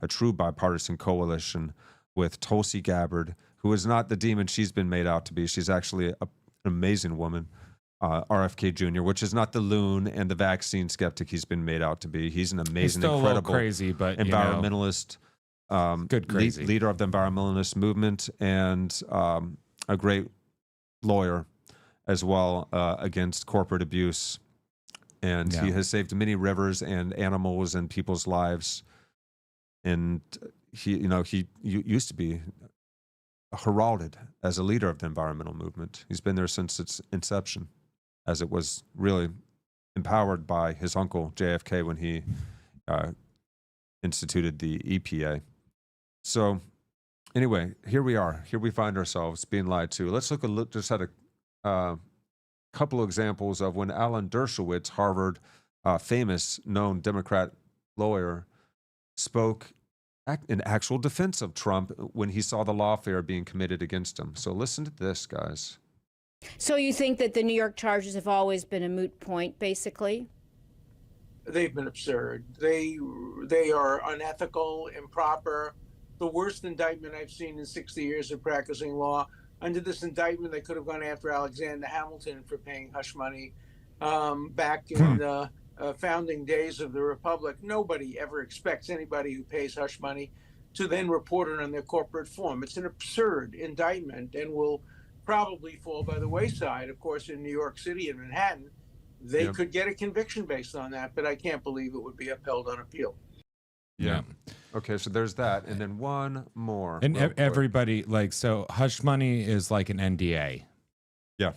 true bipartisan coalition with Tulsi Gabbard, who is not the demon she's been made out to be. She's actually an amazing woman. RFK Jr., which is not the loon and the vaccine skeptic he's been made out to be. He's an amazing, incredible, crazy, but environmentalist, good crazy leader of the environmentalist movement, and a great lawyer as well against corporate abuse. And he has saved many rivers and animals and people's lives. And he used to be heralded as a leader of the environmental movement. He's been there since its inception, as it was really empowered by his uncle JFK when he instituted the EPA. So anyway, here we are. Here we find ourselves being lied to. Let's look just at a couple of examples of when Alan Dershowitz, Harvard famous known Democrat lawyer, spoke in actual defense of Trump when he saw the lawfare being committed against him. So listen to this, guys. So you think that the New York charges have always been a moot point, basically? They've been absurd. They are unethical, improper. The worst indictment I've seen in 60 years of practicing law. Under this indictment, they could have gone after Alexander Hamilton for paying hush money back in the founding days of the Republic. Nobody ever expects anybody who pays hush money to then report it on their corporate form. It's an absurd indictment and will probably fall by the wayside. Of course, in New York City and Manhattan, they could get a conviction based on that, but I can't believe it would be upheld on appeal. Yeah. Okay, so there's that, and then one more. And everybody, like, so hush money is like an NDA. Yeah.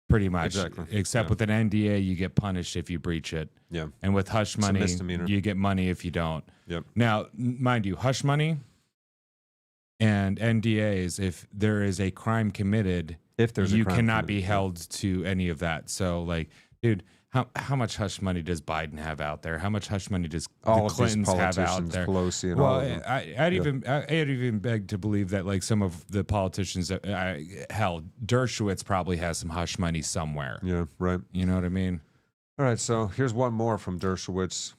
Pretty much. Exactly. Except with an NDA, you get punished if you breach it. Yeah. And with hush money, you get money if you don't. Yep. Now, mind you, hush money and NDAs, if there is a crime committed, you cannot be held to any of that. So, like, dude, how much hush money does Biden have out there? How much hush money does all the Clintons of these have out politicians, there? Pelosi and well, all of them. I'd even beg to believe that, like, some of the politicians, hell, Dershowitz probably has some hush money somewhere. Yeah, right. You know what I mean? All right, so here's one more from Dershowitz.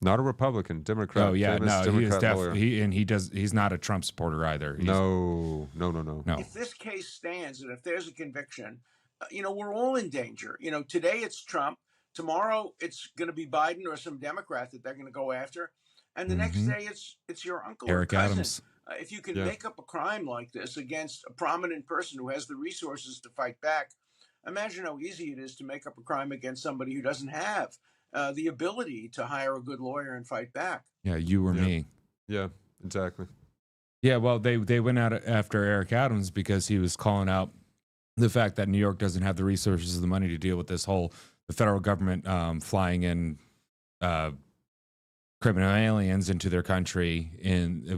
Not a Republican, Democrat. Oh yeah, famous no, he is Democrat lawyer. definitely he's not a Trump supporter either. No. If this case stands and if there's a conviction, we're all in danger. Today it's Trump. Tomorrow it's going to be Biden or some Democrat that they're going to go after. And the next day it's your uncle Eric or cousin. Adams. If you can make up a crime like this against a prominent person who has the resources to fight back, imagine how easy it is to make up a crime against somebody who doesn't have the ability to hire a good lawyer and fight back. Yeah, you or me. Yeah, exactly. Yeah, well, they went out after Eric Adams because he was calling out the fact that New York doesn't have the resources or the money to deal with this whole the federal government flying in criminal aliens into their country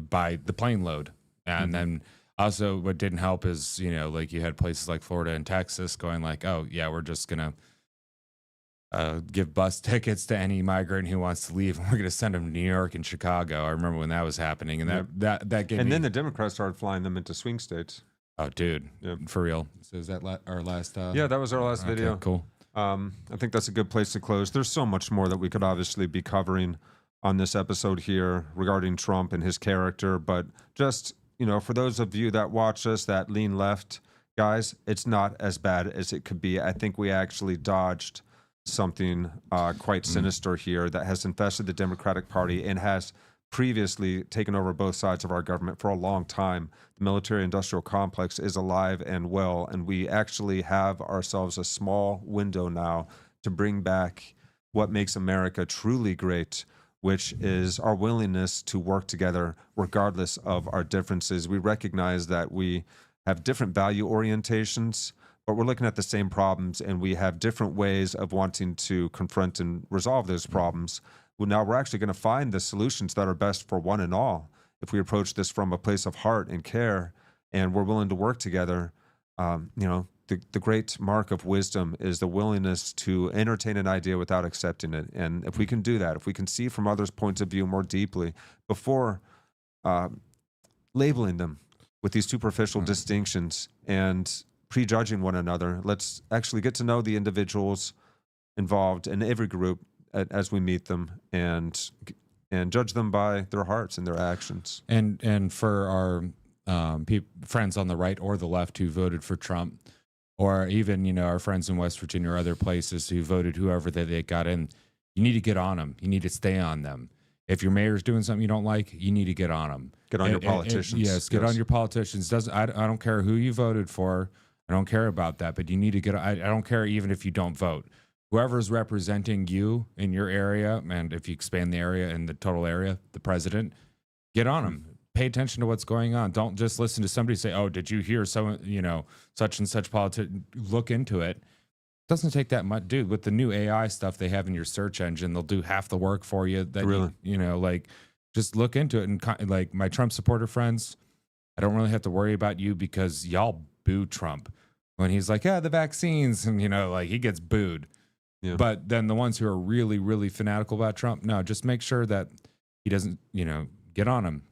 by the plane load. And then also what didn't help is, like you had places like Florida and Texas going like, oh, yeah, we're just going to give bus tickets to any migrant who wants to leave. And we're going to send them to New York and Chicago. I remember when that was happening. And that gave And me... then the Democrats started flying them into swing states. Oh, dude. For real. So is that our last... yeah, that was our last video. Okay, cool. I think that's a good place to close. There's so much more that we could obviously be covering on this episode here regarding Trump and his character. But just, for those of you that watch us, that lean left, guys, it's not as bad as it could be. I think we actually dodged something quite sinister here that has infested the Democratic Party and has previously taken over both sides of our government for a long time. The military-industrial complex is alive and well, and we actually have ourselves a small window now to bring back what makes America truly great, which is our willingness to work together regardless of our differences. We recognize that we have different value orientations, but we're looking at the same problems, and we have different ways of wanting to confront and resolve those problems. Well, now we're actually going to find the solutions that are best for one and all if we approach this from a place of heart and care, and we're willing to work together. The great mark of wisdom is the willingness to entertain an idea without accepting it. And if we can do that, if we can see from others' points of view more deeply before labeling them with these superficial distinctions and prejudging one another, let's actually get to know the individuals involved in every group as we meet them, and judge them by their hearts and their actions. And for our friends on the right or the left who voted for Trump, or even our friends in West Virginia or other places who voted whoever they got in, you need to get on them. You need to stay on them. If your mayor's doing something you don't like, you need to get on them. Get on your politicians. Yes, get on your politicians. I don't care who you voted for. I don't care about that, but you need to get. I don't care even if you don't vote. Whoever's representing you in your area, and if you expand the area and the total area, the president, get on them. Pay attention to what's going on. Don't just listen to somebody say, "Oh, did you hear so such and such politician?" Look into it. Doesn't take that much, dude. With the new AI stuff they have in your search engine, they'll do half the work for you. That really, like, just look into it. And like my Trump supporter friends, I don't really have to worry about you because y'all boo Trump when he's like, "Yeah, the vaccines," and like he gets booed. Yeah. But then the ones who are really, really fanatical about Trump, no, just make sure that he doesn't, get on him.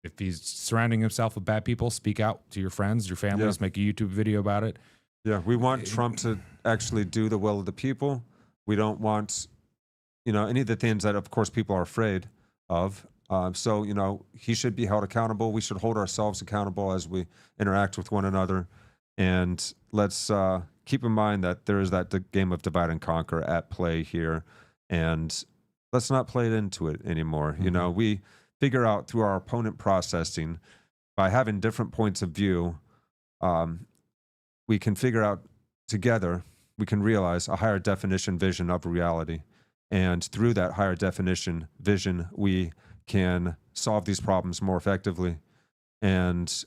If he's surrounding himself with bad people, speak out to your friends, your families, make a YouTube video about it. Yeah, we want Trump to actually do the will of the people. We don't want, any of the things that, of course, people are afraid of. So, he should be held accountable. We should hold ourselves accountable as we interact with one another. And let's keep in mind that there is that game of divide and conquer at play here. And let's not play it into it anymore. We figure out through our opponent processing, by having different points of view, we can figure out together, we can realize a higher definition vision of reality. And through that higher definition vision, we can solve these problems more effectively. And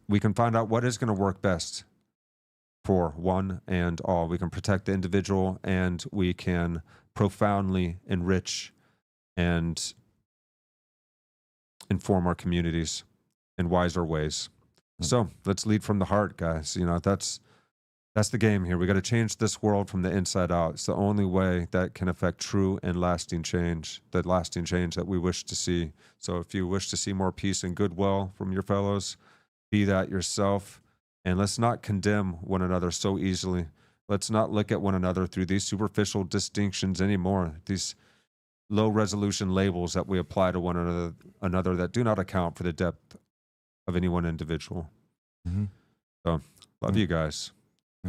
we can find out what is going to work best for one and all. We can protect the individual, and we can profoundly enrich and inform our communities in wiser ways. So let's lead from the heart, guys. That's the game here. We got to change this world from the inside out. It's the only way that can affect true and lasting change, the lasting change that we wish to see. So if you wish to see more peace and goodwill from your fellows, be that yourself. And let's not condemn one another so easily. Let's not look at one another through these superficial distinctions anymore, these low-resolution labels that we apply to one another that do not account for the depth of any one individual. Mm-hmm. So, love you guys.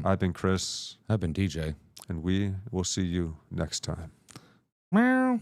I've been Chris. I've been DJ. And we will see you next time. Meow.